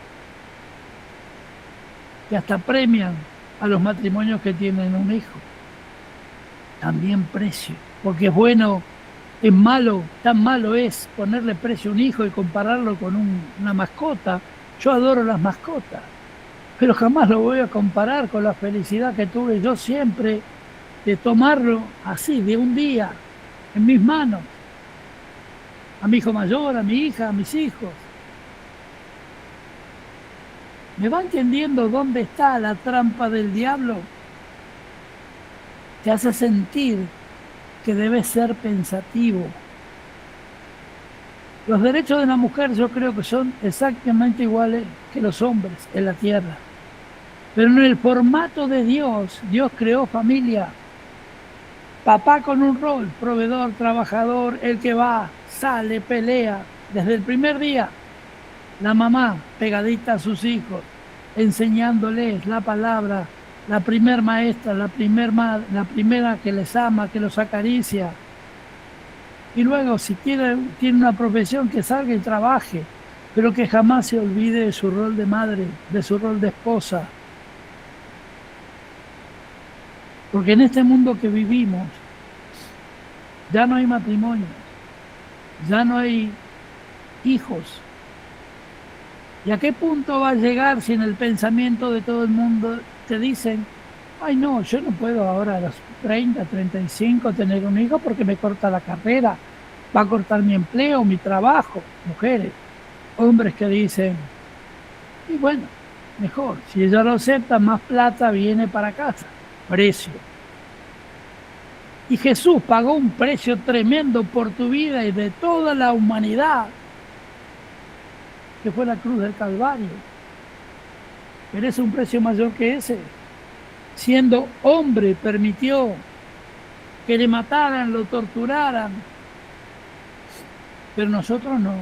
que hasta premian a los matrimonios que tienen un hijo. También precio, porque es bueno, es malo, tan malo es ponerle precio a un hijo y compararlo con una mascota. Yo adoro las mascotas, pero jamás lo voy a comparar con la felicidad que tuve yo siempre de tomarlo así, de un día, en mis manos, a mi hijo mayor, a mi hija, a mis hijos. ¿Me va entendiendo dónde está la trampa del diablo? Te hace sentir que debes ser pensativo. Los derechos de la mujer yo creo que son exactamente iguales que los hombres en la tierra. Pero en el formato de Dios, Dios creó familia. Papá con un rol, proveedor, trabajador, el que va, sale, pelea, desde el primer día. La mamá pegadita a sus hijos, enseñándoles la palabra, la primer maestra, la primera que les ama, que los acaricia. Y luego, si tiene una profesión, que salga y trabaje, pero que jamás se olvide de su rol de madre, de su rol de esposa. Porque en este mundo que vivimos, ya no hay matrimonios, ya no hay hijos. ¿Y a qué punto va a llegar si en el pensamiento de todo el mundo te dicen, ay no, yo no puedo ahora a los 30, 35 tener un hijo porque me corta la carrera, va a cortar mi empleo, mi trabajo? Mujeres, hombres que dicen, y bueno, mejor, si ella lo acepta, más plata viene para casa, precio. Y Jesús pagó un precio tremendo por tu vida y de toda la humanidad, que fue la cruz del Calvario. ¿Merece un precio mayor que ese? Siendo hombre, permitió que le mataran, lo torturaran. Pero nosotros no.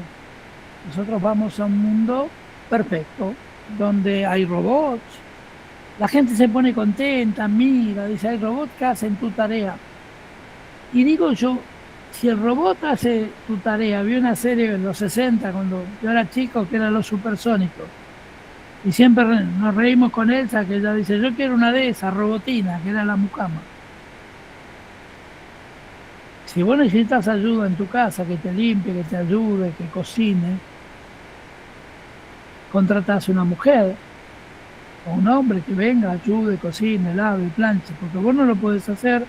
Nosotros vamos a un mundo perfecto, donde hay robots. La gente se pone contenta, mira, dice, hay robots que hacen tu tarea. Y digo yo, si el robot hace tu tarea, vi una serie en los 60, cuando yo era chico, que eran Los Supersónicos, y siempre nos reímos con Elsa, que ella dice, yo quiero una de esas, robotina, que era la mucama. Si vos necesitas ayuda en tu casa, que te limpie, que te ayude, que cocine, contratás una mujer o un hombre que venga, ayude, cocine, lave, planche, porque vos no lo podés hacer,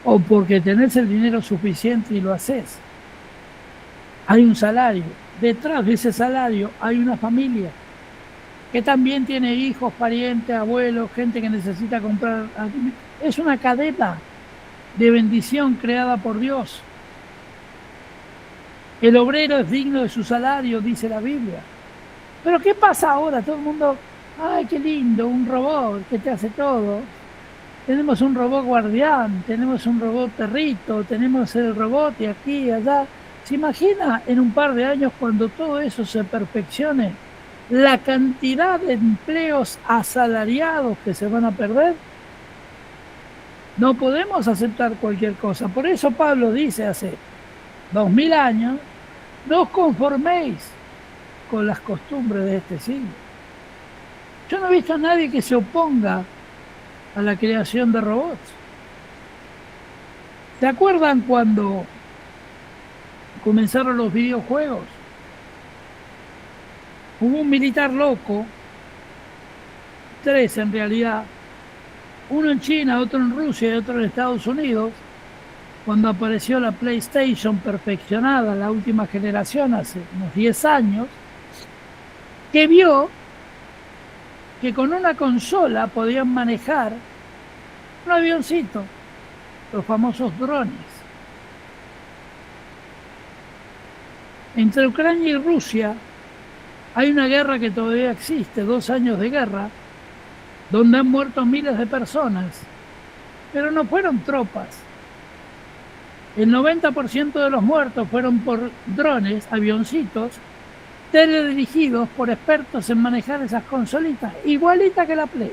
o porque tenés el dinero suficiente y lo haces. Hay un salario. Detrás de ese salario hay una familia que también tiene hijos, parientes, abuelos, gente que necesita comprar. Es una cadena de bendición creada por Dios. El obrero es digno de su salario, dice la Biblia. Pero ¿qué pasa ahora? Todo el mundo, ay, qué lindo, un robot que te hace todo. Tenemos un robot guardián, tenemos un robot perrito, tenemos el robot y aquí y allá. ¿Se imagina en un par de años, cuando todo eso se perfeccione, la cantidad de empleos asalariados que se van a perder? No podemos aceptar cualquier cosa. Por eso Pablo dice hace 2000 años, no os conforméis con las costumbres de este siglo. Yo no he visto a nadie que se oponga a la creación de robots. ¿Se acuerdan cuando comenzaron los videojuegos? Hubo un militar loco, 3 en realidad, uno en China, otro en Rusia y otro en Estados Unidos, cuando apareció la PlayStation perfeccionada, la última generación, hace unos 10 años, que vio que con una consola podían manejar un avioncito, los famosos drones. Entre Ucrania y Rusia hay una guerra que todavía existe, 2 años de guerra, donde han muerto miles de personas, pero no fueron tropas. El 90% de los muertos fueron por drones, avioncitos, teledirigidos por expertos en manejar esas consolitas, igualitas que la Play.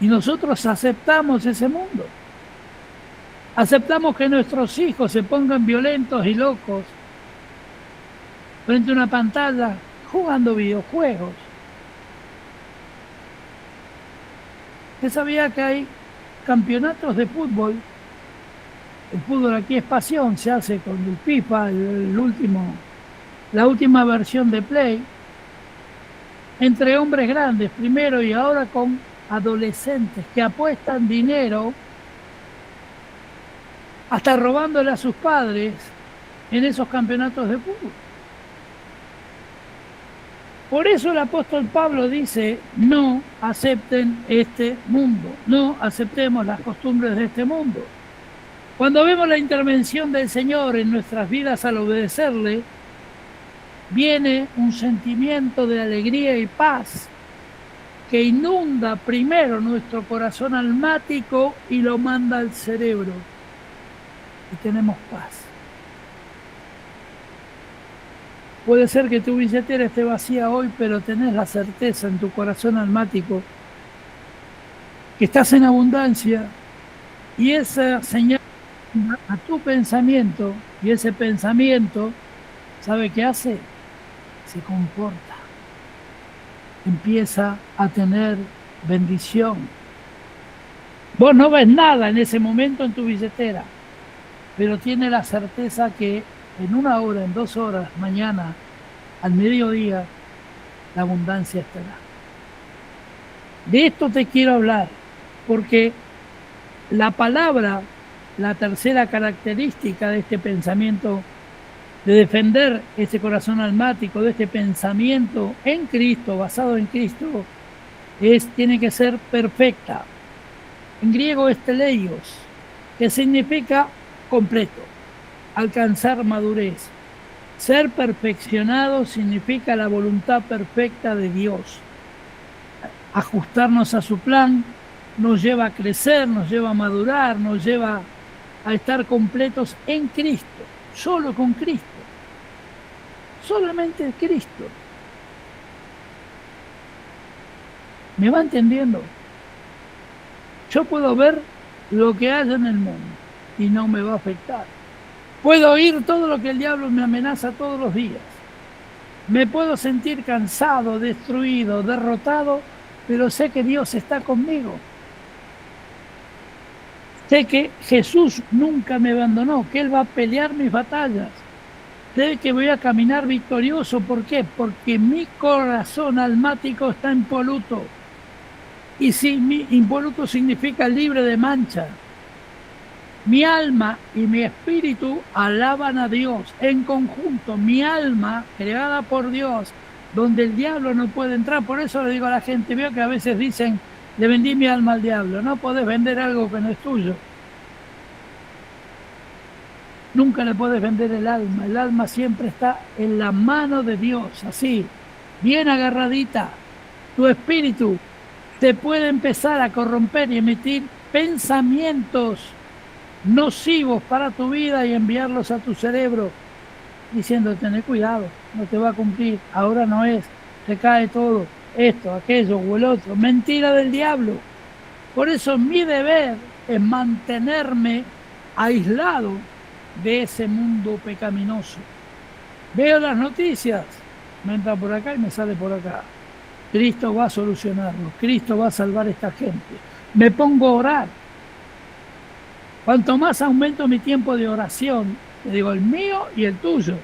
Y nosotros aceptamos ese mundo. Aceptamos que nuestros hijos se pongan violentos y locos frente a una pantalla jugando videojuegos. ¿Usted sabía que hay campeonatos de fútbol? El fútbol aquí es pasión, se hace con el FIFA, la última versión de Play, entre hombres grandes primero y ahora con adolescentes que apuestan dinero, hasta robándole a sus padres en esos campeonatos de fútbol. Por eso el apóstol Pablo dice, no acepten este mundo, no aceptemos las costumbres de este mundo. Cuando vemos la intervención del Señor en nuestras vidas al obedecerle, viene un sentimiento de alegría y paz que inunda primero nuestro corazón almático y lo manda al cerebro. Y tenemos paz. Puede ser que tu billetera esté vacía hoy, pero tenés la certeza en tu corazón almático que estás en abundancia, y esa señal a tu pensamiento, y ese pensamiento, ¿sabe qué hace? Se comporta, empieza a tener bendición. Vos no ves nada en ese momento en tu billetera, pero tiene la certeza que en 1 hora, en 2 horas, mañana, al mediodía, la abundancia estará. De esto te quiero hablar, porque la palabra, la tercera característica de este pensamiento, de defender ese corazón almático, de este pensamiento en Cristo, basado en Cristo, tiene que ser perfecta. En griego es teleios, que significa completo, alcanzar madurez. Ser perfeccionado significa la voluntad perfecta de Dios. Ajustarnos a su plan nos lleva a crecer, nos lleva a madurar, nos lleva a estar completos en Cristo, solo con Cristo, solamente Cristo. ¿Me va entendiendo? Yo puedo ver lo que haya en el mundo y no me va a afectar. Puedo oír todo lo que el diablo me amenaza todos los días. Me puedo sentir cansado, destruido, derrotado, pero sé que Dios está conmigo. Sé que Jesús nunca me abandonó, que Él va a pelear mis batallas. Sé que voy a caminar victorioso. ¿Por qué? Porque mi corazón almático está impoluto. Y si mi impoluto significa libre de mancha. Mi alma y mi espíritu alaban a Dios en conjunto. Mi alma, creada por Dios, donde el diablo no puede entrar. Por eso le digo a la gente, veo que a veces dicen, le vendí mi alma al diablo. No podés vender algo que no es tuyo. Nunca le puedes vender el alma. El alma siempre está en la mano de Dios, así, bien agarradita. Tu espíritu te puede empezar a corromper y emitir pensamientos nocivos para tu vida y enviarlos a tu cerebro, diciendo, tené cuidado, no te va a cumplir, ahora no es, te cae todo, esto, aquello o el otro. Mentira del diablo. Por eso mi deber es mantenerme aislado de ese mundo pecaminoso. Veo las noticias, me entra por acá y me sale por acá. Cristo va a solucionarlo, Cristo va a salvar a esta gente. Me pongo a orar. Cuanto más aumento mi tiempo de oración, te digo el mío y el tuyo,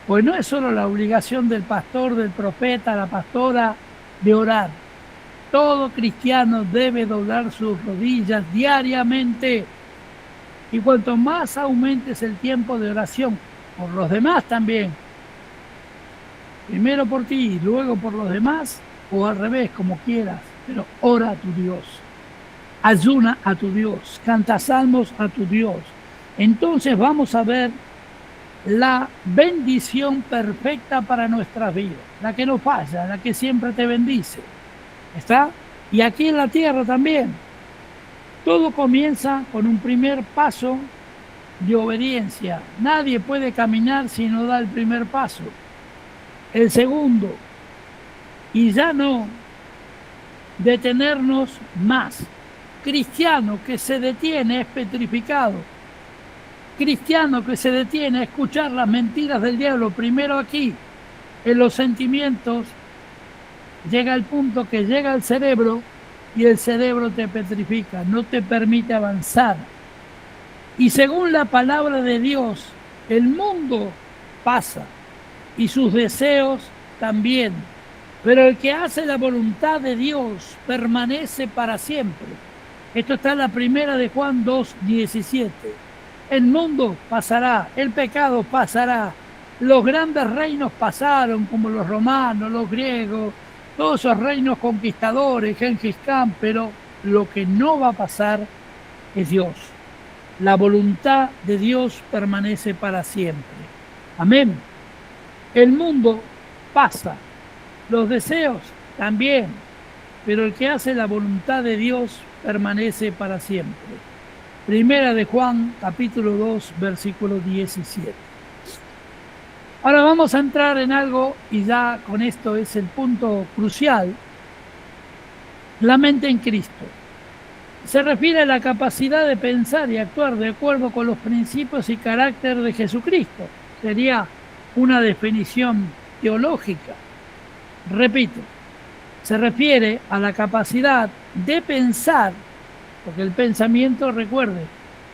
pues no es solo la obligación del pastor, del profeta, la pastora de orar. Todo cristiano debe doblar sus rodillas diariamente. Y cuanto más aumentes el tiempo de oración, por los demás también, primero por ti y luego por los demás, o al revés, como quieras, pero ora a tu Dios, ayuna a tu Dios, canta salmos a tu Dios. Entonces vamos a ver la bendición perfecta para nuestras vidas, la que no falla, la que siempre te bendice. ¿Está? Y aquí en la tierra también. Todo comienza con un primer paso de obediencia. Nadie puede caminar si no da el primer paso. El segundo, y ya no detenernos más. Cristiano que se detiene es petrificado. Cristiano que se detiene a escuchar las mentiras del diablo, primero aquí, en los sentimientos, llega el punto que llega al cerebro y el cerebro te petrifica, no te permite avanzar. Y según la palabra de Dios, el mundo pasa y sus deseos también. Pero el que hace la voluntad de Dios permanece para siempre. Esto está en la primera de Juan 2:17. El mundo pasará, el pecado pasará, los grandes reinos pasaron, como los romanos, los griegos, todos esos reinos conquistadores, Gengis Khan, pero lo que no va a pasar es Dios. La voluntad de Dios permanece para siempre. Amén. El mundo pasa, los deseos también, pero el que hace la voluntad de Dios permanece para siempre. Primera de Juan, capítulo 2, versículo 17. Ahora vamos a entrar en algo, y ya con esto es el punto crucial. La mente en Cristo. Se refiere a la capacidad de pensar y actuar de acuerdo con los principios y carácter de Jesucristo. Sería una definición teológica. Repito, se refiere a la capacidad de pensar, porque el pensamiento, recuerde,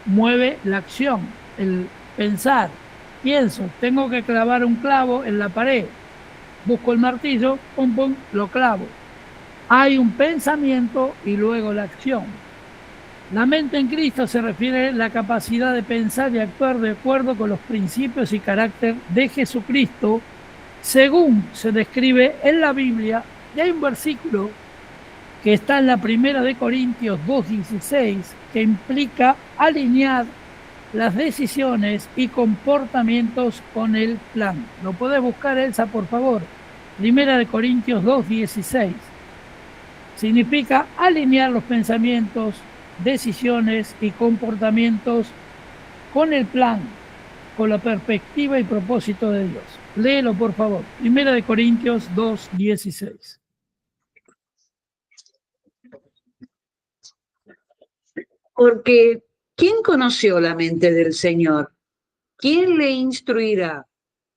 mueve la acción, el pensar. Pienso, tengo que clavar un clavo en la pared. Busco el martillo, pum, pum, lo clavo. Hay un pensamiento y luego la acción. La mente en Cristo se refiere a la capacidad de pensar y actuar de acuerdo con los principios y carácter de Jesucristo, según se describe en la Biblia. Y hay un versículo que está en la primera de Corintios 2:16 que implica alinear las decisiones y comportamientos con el plan. ¿Lo podés buscar, Elsa, por favor? Primera de Corintios 2:16. Significa alinear los pensamientos, decisiones y comportamientos con el plan, con la perspectiva y propósito de Dios. Léelo, por favor. Primera de Corintios 2:16. Porque ¿quién conoció la mente del Señor? ¿Quién le instruirá?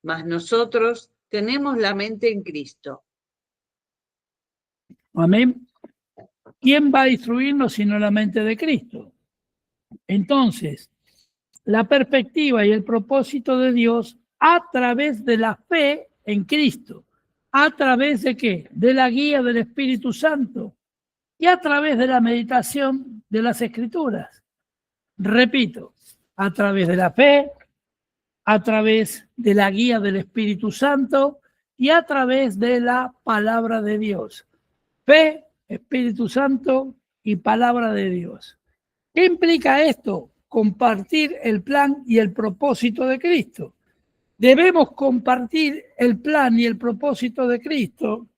Mas nosotros tenemos la mente en Cristo. Amén. ¿Quién va a instruirnos sino la mente de Cristo? Entonces, la perspectiva y el propósito de Dios a través de la fe en Cristo. ¿A través de qué? De la guía del Espíritu Santo y a través de la meditación de las Escrituras. Repito, a través de la fe, a través de la guía del Espíritu Santo y a través de la palabra de Dios. Fe, Espíritu Santo y palabra de Dios. ¿Qué implica esto? Compartir el plan y el propósito de Cristo. Debemos compartir el plan y el propósito de Cristo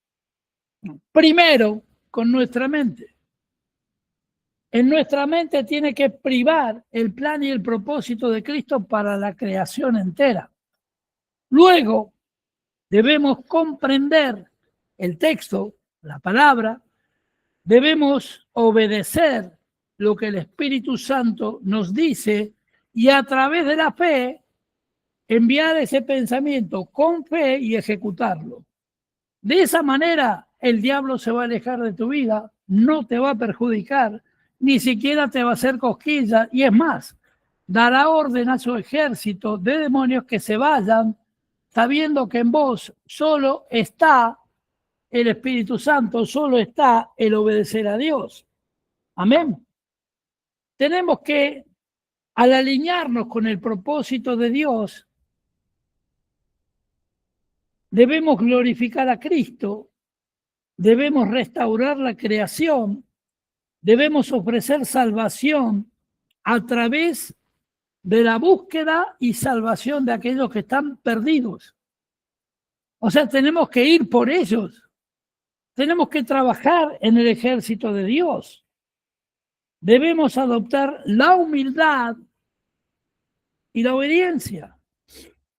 primero con nuestra mente. En nuestra mente tiene que privar el plan y el propósito de Cristo para la creación entera. Luego debemos comprender el texto, la palabra, debemos obedecer lo que el Espíritu Santo nos dice y a través de la fe enviar ese pensamiento con fe y ejecutarlo. De esa manera el diablo se va a alejar de tu vida, no te va a perjudicar, ni siquiera te va a hacer cosquillas y es más, dará orden a su ejército de demonios que se vayan sabiendo que en vos solo está el Espíritu Santo, solo está el obedecer a Dios. Amén. Tenemos que, al alinearnos con el propósito de Dios, debemos glorificar a Cristo, debemos restaurar la creación, debemos ofrecer salvación a través de la búsqueda y salvación de aquellos que están perdidos. O sea, tenemos que ir por ellos. Tenemos que trabajar en el ejército de Dios. Debemos adoptar la humildad y la obediencia.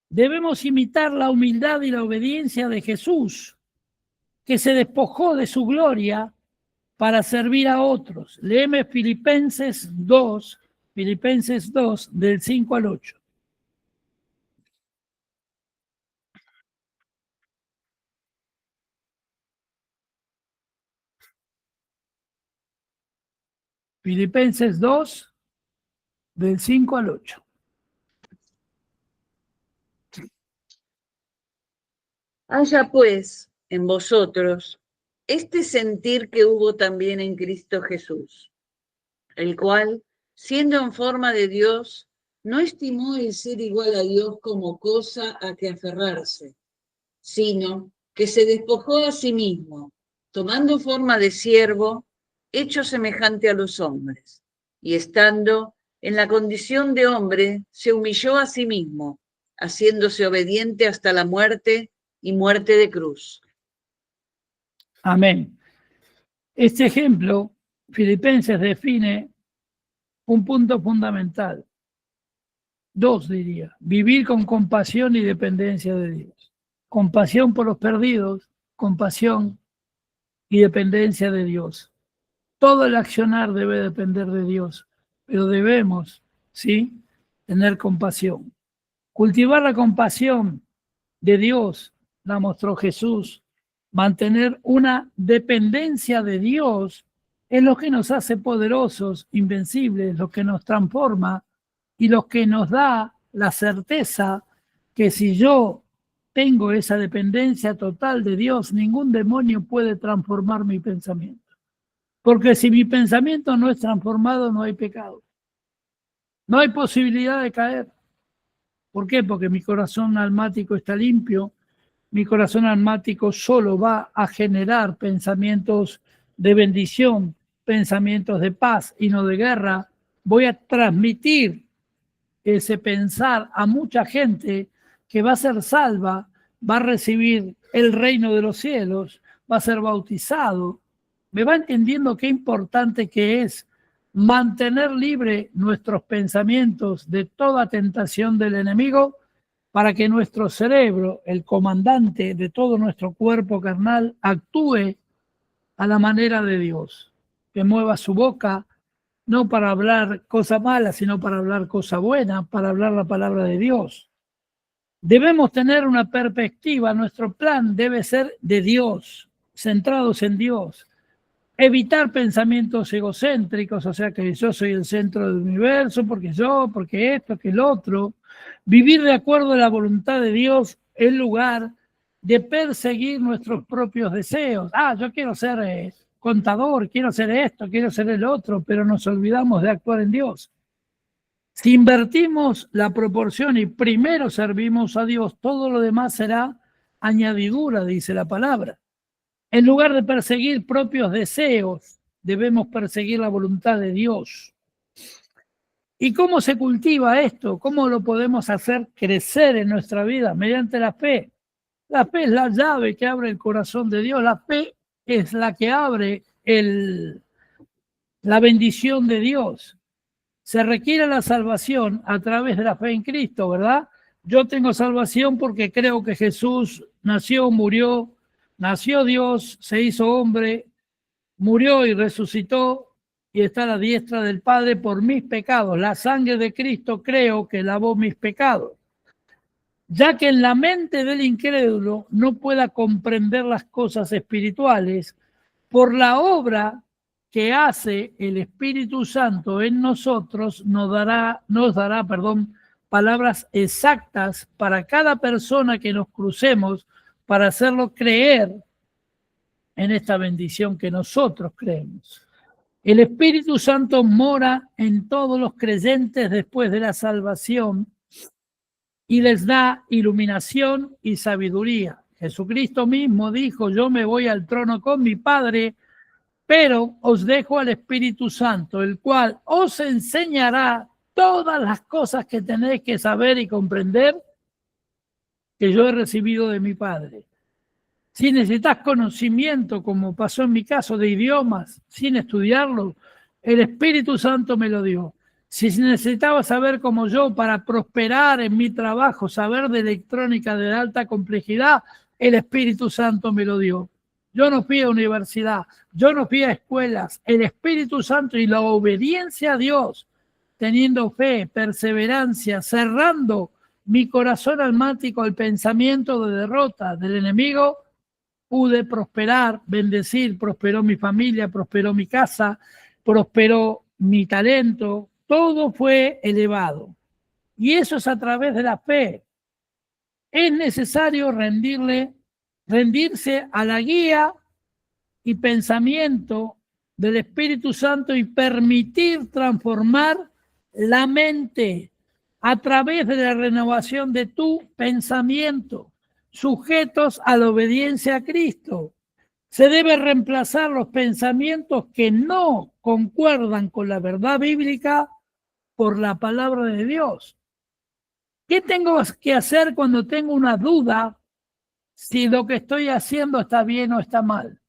Debemos imitar la humildad y la obediencia de Jesús, que se despojó de su gloria para servir a otros. Léeme Filipenses 2, del 5 al 8. Filipenses 2, del 5 al 8. Haya pues en vosotros este sentir que hubo también en Cristo Jesús, el cual, siendo en forma de Dios, no estimó el ser igual a Dios como cosa a que aferrarse, sino que se despojó a sí mismo, tomando forma de siervo, hecho semejante a los hombres, y estando en la condición de hombre, se humilló a sí mismo, haciéndose obediente hasta la muerte y muerte de cruz. Amén. Este ejemplo, Filipenses define un punto fundamental. Dos, diría. Vivir con compasión y dependencia de Dios. Compasión por los perdidos, compasión y dependencia de Dios. Todo el accionar debe depender de Dios, pero debemos, ¿sí?, tener compasión. Cultivar la compasión de Dios, la mostró Jesús. Mantener una dependencia de Dios es lo que nos hace poderosos, invencibles, lo que nos transforma y lo que nos da la certeza que si yo tengo esa dependencia total de Dios, ningún demonio puede transformar mi pensamiento. Porque si mi pensamiento no es transformado, no hay pecado. No hay posibilidad de caer. ¿Por qué? Porque mi corazón almático está limpio. Mi corazón almático solo va a generar pensamientos de bendición, pensamientos de paz y no de guerra. Voy a transmitir ese pensar a mucha gente que va a ser salva, va a recibir el reino de los cielos, va a ser bautizado. ¿Me va entendiendo qué importante que es mantener libre nuestros pensamientos de toda tentación del enemigo para que nuestro cerebro, el comandante de todo nuestro cuerpo carnal, actúe a la manera de Dios, que mueva su boca no para hablar cosa mala, sino para hablar cosa buena, para hablar la palabra de Dios? Debemos tener una perspectiva, nuestro plan debe ser de Dios, centrados en Dios. Evitar pensamientos egocéntricos, o sea que yo soy el centro del universo, porque esto, que el otro. Vivir de acuerdo a la voluntad de Dios en lugar de perseguir nuestros propios deseos. Yo quiero ser contador, quiero ser esto, quiero ser el otro, pero nos olvidamos de actuar en Dios. Si invertimos la proporción y primero servimos a Dios, todo lo demás será añadidura, dice la palabra. En lugar de perseguir propios deseos, debemos perseguir la voluntad de Dios. ¿Y cómo se cultiva esto? ¿Cómo lo podemos hacer crecer en nuestra vida? Mediante la fe. La fe es la llave que abre el corazón de Dios. La fe es la que abre la bendición de Dios. Se requiere la salvación a través de la fe en Cristo, ¿verdad? Yo tengo salvación porque creo que Jesús nació, murió, nació Dios, se hizo hombre, murió y resucitó y está a la diestra del Padre por mis pecados. La sangre de Cristo creo que lavó mis pecados. Ya que en la mente del incrédulo no pueda comprender las cosas espirituales, por la obra que hace el Espíritu Santo en nosotros, nos dará palabras exactas para cada persona que nos crucemos para hacerlo creer en esta bendición que nosotros creemos. El Espíritu Santo mora en todos los creyentes después de la salvación y les da iluminación y sabiduría. Jesucristo mismo dijo: yo me voy al trono con mi Padre, pero os dejo al Espíritu Santo, el cual os enseñará todas las cosas que tenéis que saber y comprender que yo he recibido de mi Padre. Si necesitas conocimiento, como pasó en mi caso, de idiomas, sin estudiarlo, el Espíritu Santo me lo dio. Si necesitaba saber como yo para prosperar en mi trabajo, saber de electrónica de alta complejidad, el Espíritu Santo me lo dio. Yo no fui a universidad, yo no fui a escuelas. El Espíritu Santo y la obediencia a Dios, teniendo fe, perseverancia, cerrando mi corazón almático al pensamiento de derrota del enemigo, pude prosperar, bendecir, prosperó mi familia, prosperó mi casa, prosperó mi talento, todo fue elevado. Y eso es a través de la fe. Es necesario rendirse a la guía y pensamiento del Espíritu Santo y permitir transformar la mente a través de la renovación de tu pensamiento, sujetos a la obediencia a Cristo. Se debe reemplazar los pensamientos que no concuerdan con la verdad bíblica por la palabra de Dios. ¿Qué tengo que hacer cuando tengo una duda si lo que estoy haciendo está bien o está mal?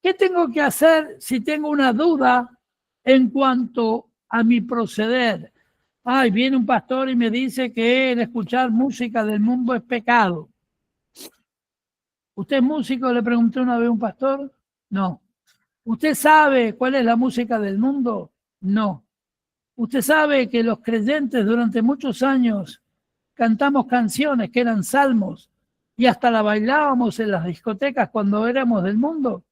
¿Qué tengo que hacer si tengo una duda en cuanto a mi proceder? Ay, viene un pastor y me dice que el escuchar música del mundo es pecado. ¿Usted es músico? Le pregunté una vez a un pastor. No. ¿Usted sabe cuál es la música del mundo? No. ¿Usted sabe que los creyentes durante muchos años cantamos canciones que eran salmos y hasta la bailábamos en las discotecas cuando éramos del mundo?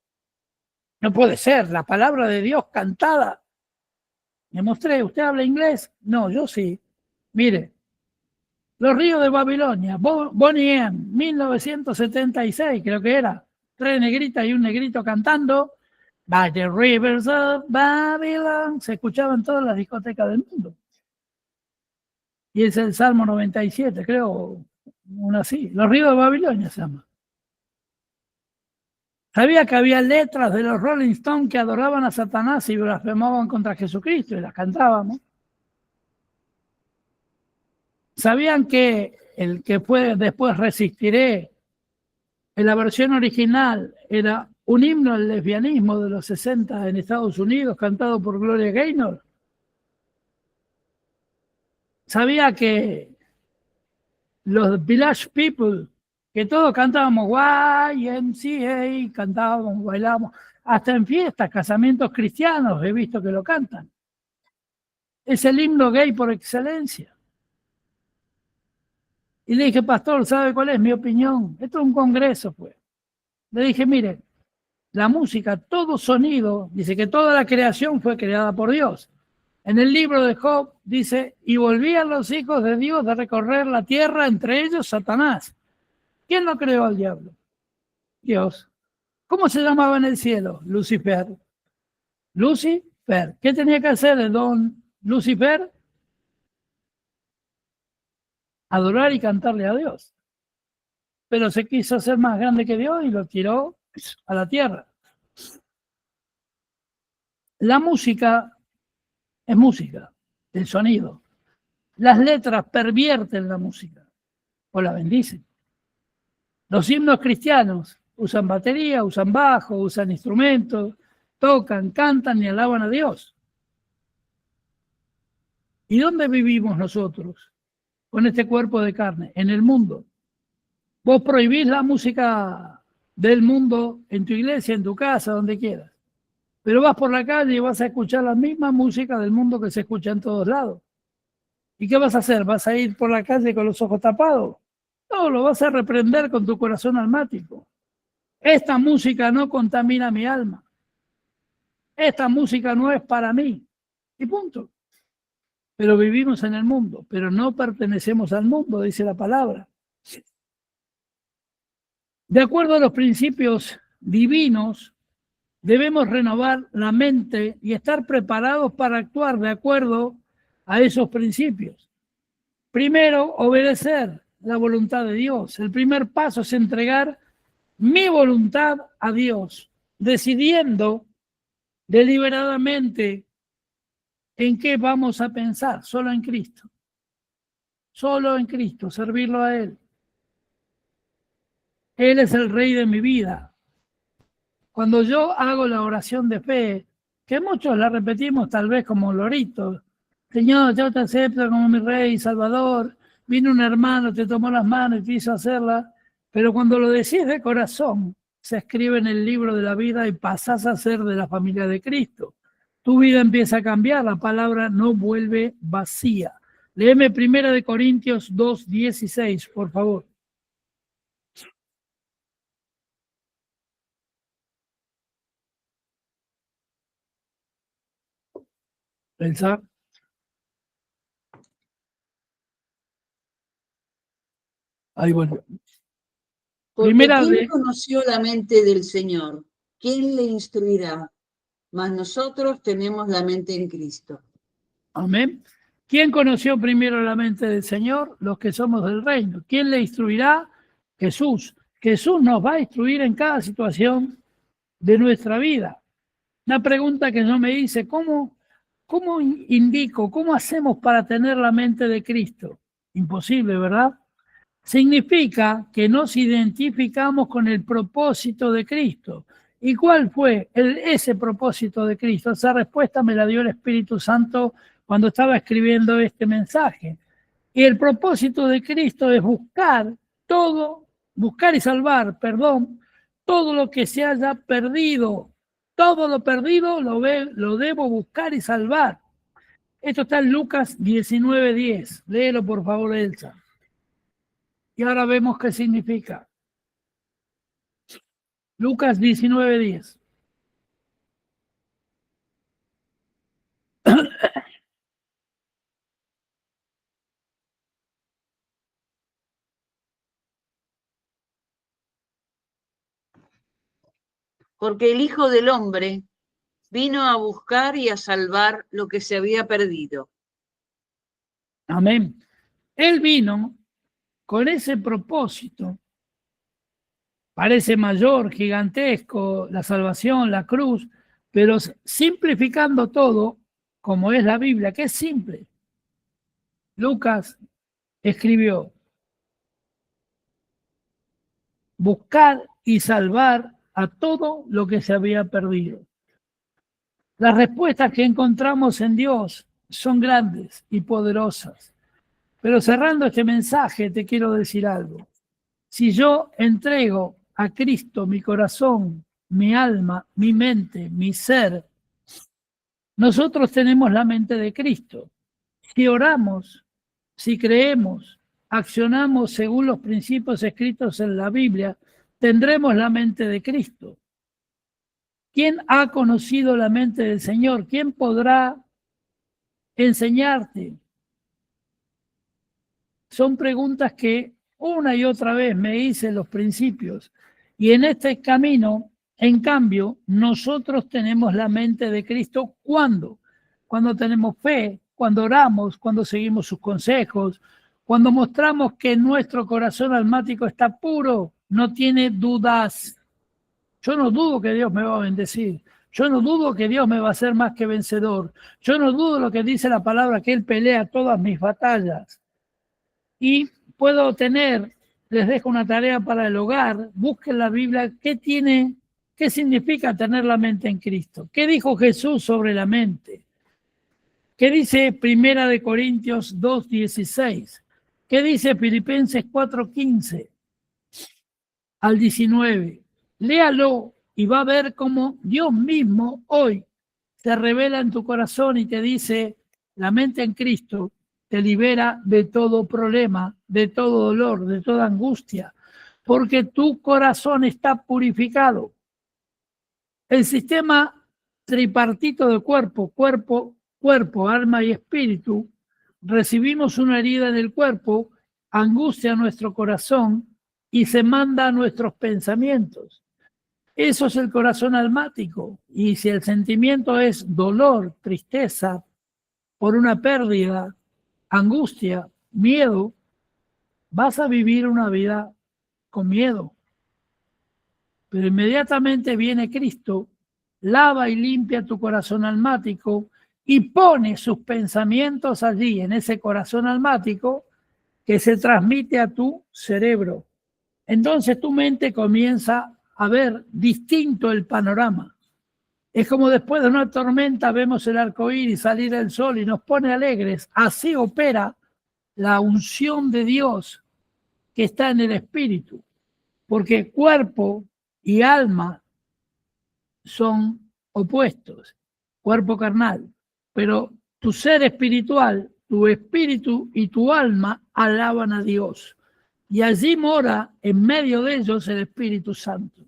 No puede ser, la palabra de Dios cantada. Me mostré, ¿usted habla inglés? No, yo sí. Mire, Los Ríos de Babilonia, Bonnie M, 1976 creo que era. 3 negritas y un negrito cantando. By the rivers of Babylon. Se escuchaba en todas las discotecas del mundo. Y es el Salmo 97, creo, uno así. Los Ríos de Babilonia se llama. Sabía que había letras de los Rolling Stones que adoraban a Satanás y blasfemaban contra Jesucristo y las cantábamos. Sabían que el que fue después Resistiré, en la versión original, era un himno al lesbianismo de los 60 en Estados Unidos, cantado por Gloria Gaynor. Sabía que los Village People, que todos cantábamos YMCA, cantábamos, bailábamos, hasta en fiestas, casamientos cristianos, he visto que lo cantan. Es el himno gay por excelencia. Y le dije, pastor, ¿sabe cuál es mi opinión? Esto es un congreso, pues. Le dije, mire, la música, todo sonido, dice que toda la creación fue creada por Dios. En el libro de Job dice, y volvían los hijos de Dios de recorrer la tierra, entre ellos Satanás. ¿Quién lo creó al diablo? Dios. ¿Cómo se llamaba en el cielo? Lucifer. Lucifer. ¿Qué tenía que hacer el don Lucifer? Adorar y cantarle a Dios. Pero se quiso hacer más grande que Dios y lo tiró a la tierra. La música es música, el sonido. Las letras pervierten la música o la bendicen. Los himnos cristianos usan batería, usan bajo, usan instrumentos, tocan, cantan y alaban a Dios. ¿Y dónde vivimos nosotros con este cuerpo de carne? En el mundo. Vos prohibís la música del mundo en tu iglesia, en tu casa, donde quieras. Pero vas por la calle y vas a escuchar la misma música del mundo que se escucha en todos lados. ¿Y qué vas a hacer? ¿Vas a ir por la calle con los ojos tapados? No, lo vas a reprender con tu corazón almático. Esta música no contamina mi alma. Esta música no es para mí. Y punto. Pero vivimos en el mundo, pero no pertenecemos al mundo, dice la palabra. De acuerdo a los principios divinos, debemos renovar la mente y estar preparados para actuar de acuerdo a esos principios. Primero, obedecer la voluntad de Dios. El primer paso es entregar mi voluntad a Dios, decidiendo deliberadamente en qué vamos a pensar, solo en Cristo. Solo en Cristo, servirlo a Él. Él es el Rey de mi vida. Cuando yo hago la oración de fe, que muchos la repetimos tal vez como loritos, Señor, yo te acepto como mi Rey y Salvador, vino un hermano, te tomó las manos y te hizo hacerla, pero cuando lo decís de corazón, se escribe en el libro de la vida y pasás a ser de la familia de Cristo. Tu vida empieza a cambiar, la palabra no vuelve vacía. Léeme 1 Corintios 2:16, por favor. Elsa. Ahí bueno. Porque Primera ¿quién de... conoció la mente del Señor? ¿Quién le instruirá? Mas nosotros tenemos la mente en Cristo. Amén. ¿Quién conoció primero la mente del Señor? Los que somos del reino. ¿Quién le instruirá? Jesús. Jesús nos va a instruir en cada situación de nuestra vida. Una pregunta que yo me hice, ¿cómo indico, cómo hacemos para tener la mente de Cristo? Imposible, ¿verdad? Significa que nos identificamos con el propósito de Cristo. ¿Y cuál fue ese propósito de Cristo? Esa respuesta me la dio el Espíritu Santo cuando estaba escribiendo este mensaje. Y el propósito de Cristo es buscar y salvar, todo lo que se haya perdido. Todo lo perdido lo debo buscar y salvar. Esto está en Lucas 19:10. Léelo, por favor, Elsa. Y ahora vemos qué significa. Lucas 19:10. Porque el Hijo del Hombre vino a buscar y a salvar lo que se había perdido. Amén. Él vino con ese propósito. Parece mayor, gigantesco, la salvación, la cruz, pero simplificando todo, como es la Biblia, que es simple. Lucas escribió: buscar y salvar a todo lo que se había perdido. Las respuestas que encontramos en Dios son grandes y poderosas. Pero cerrando este mensaje, te quiero decir algo. Si yo entrego a Cristo mi corazón, mi alma, mi mente, mi ser, nosotros tenemos la mente de Cristo. Si oramos, si creemos, accionamos según los principios escritos en la Biblia, tendremos la mente de Cristo. ¿Quién ha conocido la mente del Señor? ¿Quién podrá enseñarte? Son preguntas que una y otra vez me hice en los principios. Y en este camino, en cambio, nosotros tenemos la mente de Cristo. ¿Cuándo? Cuando tenemos fe, cuando oramos, cuando seguimos sus consejos, cuando mostramos que nuestro corazón almático está puro, no tiene dudas. Yo no dudo que Dios me va a bendecir. Yo no dudo que Dios me va a hacer más que vencedor. Yo no dudo lo que dice la palabra, que Él pelea todas mis batallas. Y puedo les dejo una tarea para el hogar, busquen la Biblia, qué significa tener la mente en Cristo. ¿Qué dijo Jesús sobre la mente? ¿Qué dice 1 Corintios 2:16? ¿Qué dice Filipenses 4:15 al 19? Léalo y va a ver cómo Dios mismo hoy se revela en tu corazón y te dice: la mente en Cristo te libera de todo problema, de todo dolor, de toda angustia, porque tu corazón está purificado. El sistema tripartito de cuerpo, alma y espíritu, recibimos una herida en el cuerpo, angustia nuestro corazón y se manda a nuestros pensamientos. Eso es el corazón almático. Y si el sentimiento es dolor, tristeza por una pérdida, angustia, miedo, vas a vivir una vida con miedo. Pero inmediatamente viene Cristo, lava y limpia tu corazón almático y pone sus pensamientos allí, en ese corazón almático, que se transmite a tu cerebro. Entonces tu mente comienza a ver distinto el panorama. Es como después de una tormenta vemos el arco iris salir el sol y nos pone alegres. Así opera la unción de Dios que está en el espíritu. Porque cuerpo y alma son opuestos, cuerpo carnal, pero tu ser espiritual, tu espíritu y tu alma alaban a Dios. Y allí mora en medio de ellos el Espíritu Santo.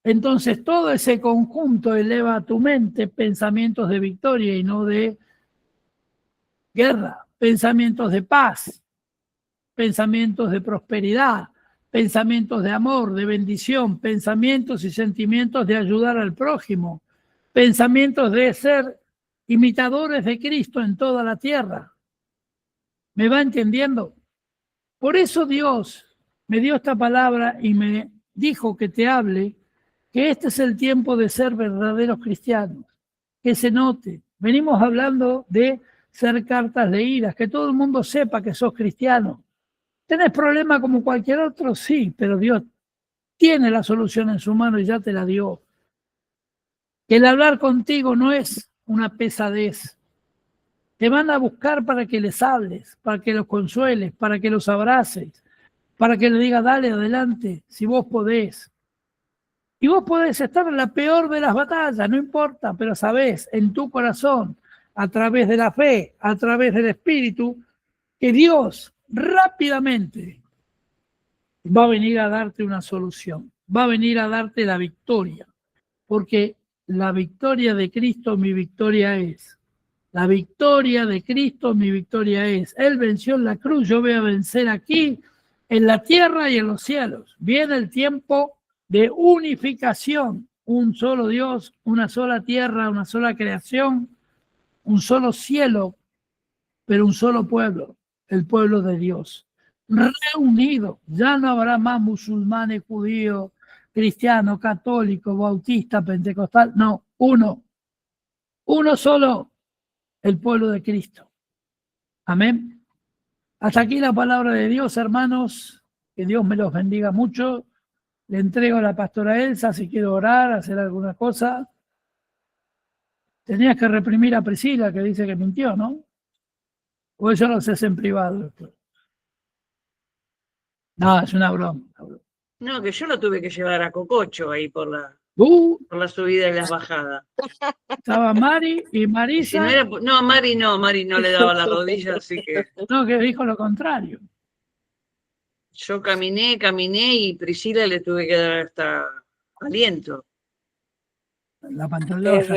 Entonces todo ese conjunto eleva a tu mente pensamientos de victoria y no de guerra, pensamientos de paz, pensamientos de prosperidad, pensamientos de amor, de bendición, pensamientos y sentimientos de ayudar al prójimo, pensamientos de ser imitadores de Cristo en toda la tierra. ¿Me va entendiendo? Por eso Dios me dio esta palabra y me dijo que te hable, que este es el tiempo de ser verdaderos cristianos, que se note. Venimos hablando de ser cartas leídas, que todo el mundo sepa que sos cristiano. ¿Tenés problema como cualquier otro? Sí, pero Dios tiene la solución en su mano y ya te la dio. Que el hablar contigo no es una pesadez. Te van a buscar para que les hables, para que los consueles, para que los abraces, para que le digas, dale adelante, si vos podés. Y vos podés estar en la peor de las batallas, no importa, pero sabés en tu corazón, a través de la fe, a través del Espíritu, que Dios rápidamente va a venir a darte una solución, va a venir a darte la victoria, porque la victoria de Cristo mi victoria es. La victoria de Cristo mi victoria es. Él venció en la cruz, yo voy a vencer aquí, en la tierra y en los cielos. Viene el tiempo de unificación, un solo Dios, una sola tierra, una sola creación, un solo cielo, pero un solo pueblo, el pueblo de Dios. Reunido, ya no habrá más musulmanes, judíos, cristianos, católicos, bautistas, pentecostal, no, uno solo, el pueblo de Cristo. Amén. Hasta aquí la palabra de Dios, hermanos, que Dios me los bendiga mucho. Le entrego a la pastora Elsa si quiero orar, hacer alguna cosa. Tenías que reprimir a Priscila, que dice que mintió, ¿no? O eso lo haces en privado. No, es una broma. No, que yo lo tuve que llevar a Cococho ahí por la subida y las bajadas. Estaba Mari y Marisa. Si no era, no, Mari no le daba la rodilla, así que. No, que dijo lo contrario. Yo caminé y Priscila le tuve que dar hasta aliento. La pantalla Es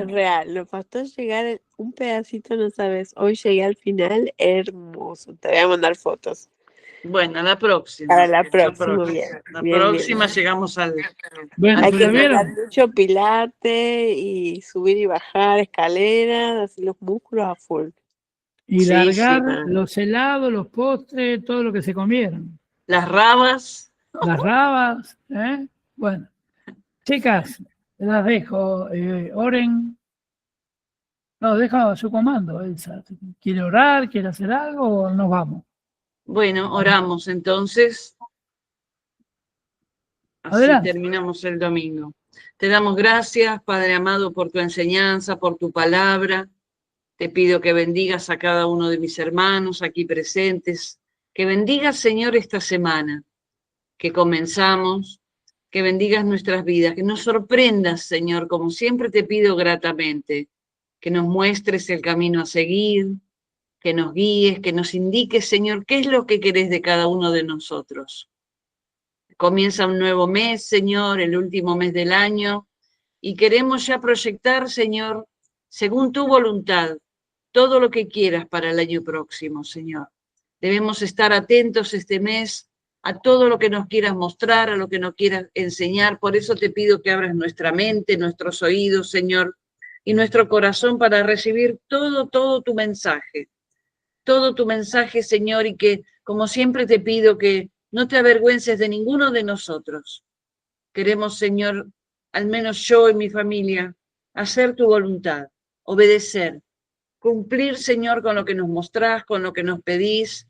real. Lo faltó llegar un pedacito, no sabes. Hoy llegué al final, hermoso. Te voy a mandar fotos. Bueno, la próxima. Para la próxima, bien. La bien, próxima bien. llegamos al. Bueno, Hay que pero hacer vieron, mucho pilate y subir y bajar escaleras, así los músculos a full. y Sí, largar sí. los helados, los postres, todo lo que se comieron. Las rabas. Las rabas, ¿eh? Bueno, chicas, las dejo. Oren. No, deja a su comando, Elsa. ¿Quiere orar? ¿Quiere hacer algo o nos vamos? Bueno, oramos entonces. Así Adelante. terminamos el domingo. Te damos gracias, Padre amado, por tu enseñanza, por tu palabra. Te pido que bendigas a cada uno de mis hermanos aquí presentes. Que bendigas, Señor, esta semana que comenzamos. Que bendigas nuestras vidas. Que nos sorprendas, Señor, como siempre te pido gratamente. Que nos muestres el camino a seguir. Que nos guíes, que nos indiques, Señor, qué es lo que querés de cada uno de nosotros. Comienza un nuevo mes, Señor, el último mes del año, y queremos ya proyectar, Señor, según tu voluntad, todo lo que quieras para el año próximo, Señor. Debemos estar atentos este mes a todo lo que nos quieras mostrar, a lo que nos quieras enseñar. Por eso te pido que abras nuestra mente, nuestros oídos, Señor, y nuestro corazón para recibir todo tu mensaje. Todo tu mensaje, Señor, y que, como siempre te pido, que no te avergüences de ninguno de nosotros. Queremos, Señor, al menos yo y mi familia, hacer tu voluntad, obedecer, cumplir, Señor, con lo que nos mostrás, con lo que nos pedís.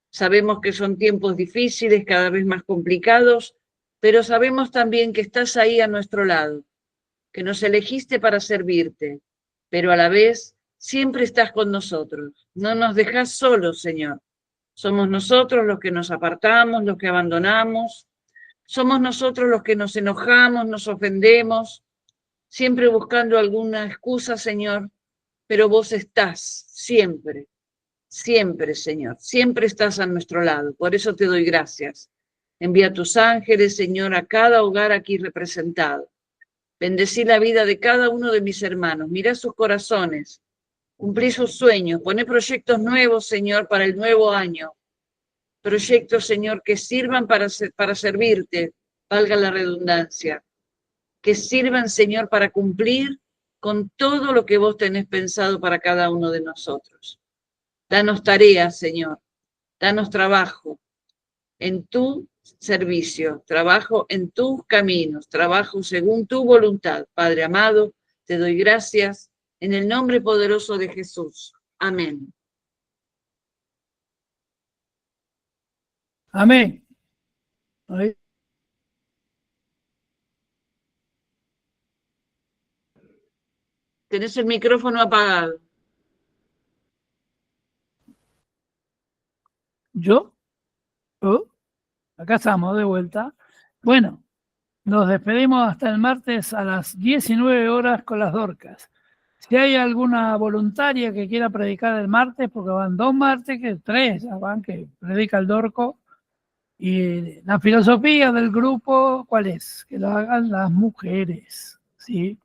Sabemos que son tiempos difíciles, cada vez más complicados, pero sabemos también que estás ahí a nuestro lado, que nos elegiste para servirte, pero a la vez siempre estás con nosotros. No nos dejás solos, Señor. Somos nosotros los que nos apartamos, los que abandonamos, Somos nosotros los que nos enojamos, nos ofendemos, siempre buscando alguna excusa, Señor, pero vos estás siempre, siempre, Señor, siempre estás a nuestro lado. Por eso te doy gracias. Envía tus ángeles, Señor, a cada hogar aquí representado. Bendecí la vida de cada uno de mis hermanos. Mira sus corazones. Cumplí sus sueños. Poné proyectos nuevos, Señor, para el nuevo año. Proyectos, Señor, que sirvan para servirte, valga la redundancia. Que sirvan, Señor, para cumplir con todo lo que vos tenés pensado para cada uno de nosotros. Danos tareas, Señor. Danos trabajo en tu servicio, trabajo en tus caminos, trabajo según tu voluntad. Padre amado, te doy gracias en el nombre poderoso de Jesús. Amén. Amén. Ahí. Tenés el micrófono apagado. ¿Yo? Oh, acá estamos de vuelta. Bueno, nos despedimos hasta el martes a las 19 horas con las Dorcas. Si hay alguna voluntaria que quiera predicar el martes, porque van 2 martes, que 3 ya van, que predica el Dorco, y la filosofía del grupo, ¿cuál es? Que lo hagan las mujeres, ¿sí?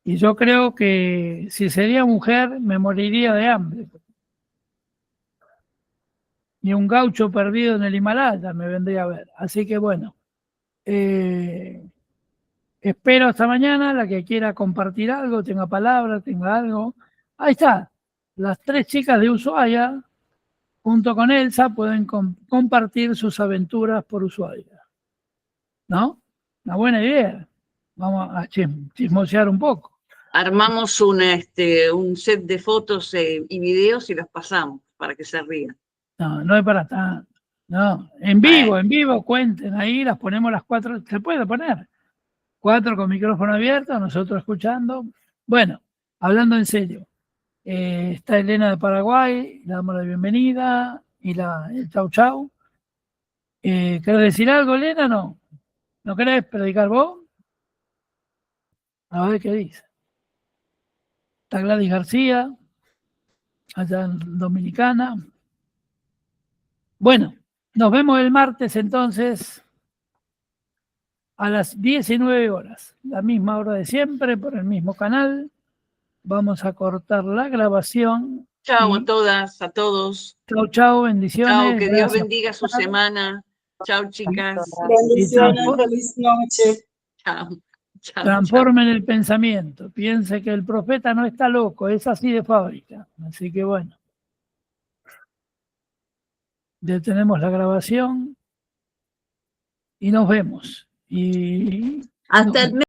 Y yo creo que si sería mujer, me moriría de hambre. Ni un gaucho perdido en el Himalaya me vendría a ver. Así que bueno, espero hasta mañana, la que quiera compartir algo, tenga palabra, tenga algo. Ahí está, las 3 chicas de Ushuaia, junto con Elsa, pueden compartir sus aventuras por Ushuaia. ¿No? Una buena idea. Vamos a chismosear un poco. Armamos un set de fotos y videos y los pasamos para que se rían. No, no es para tanto. No, en vivo, cuenten ahí, las ponemos las 4, se puede poner. 4 con micrófono abierto, nosotros escuchando. Bueno, hablando en serio, está Elena de Paraguay, le damos la bienvenida y el chau chau. ¿Querés decir algo, Elena? No. ¿No querés predicar vos? A ver qué dice. Está Gladys García, allá en Dominicana. Bueno, nos vemos el martes entonces a las 19 horas, la misma hora de siempre, por el mismo canal. Vamos a cortar la grabación. Chao a todas, a todos. Chau, chau, bendiciones. Chao, que Dios Gracias. bendiga su semana. Chao, chicas. Bendiciones, feliz noche. Chao. Chao, Transformen el pensamiento. Piense que el profeta no está loco, es así de fábrica. Así que bueno. Detenemos la grabación y nos vemos. Y hasta el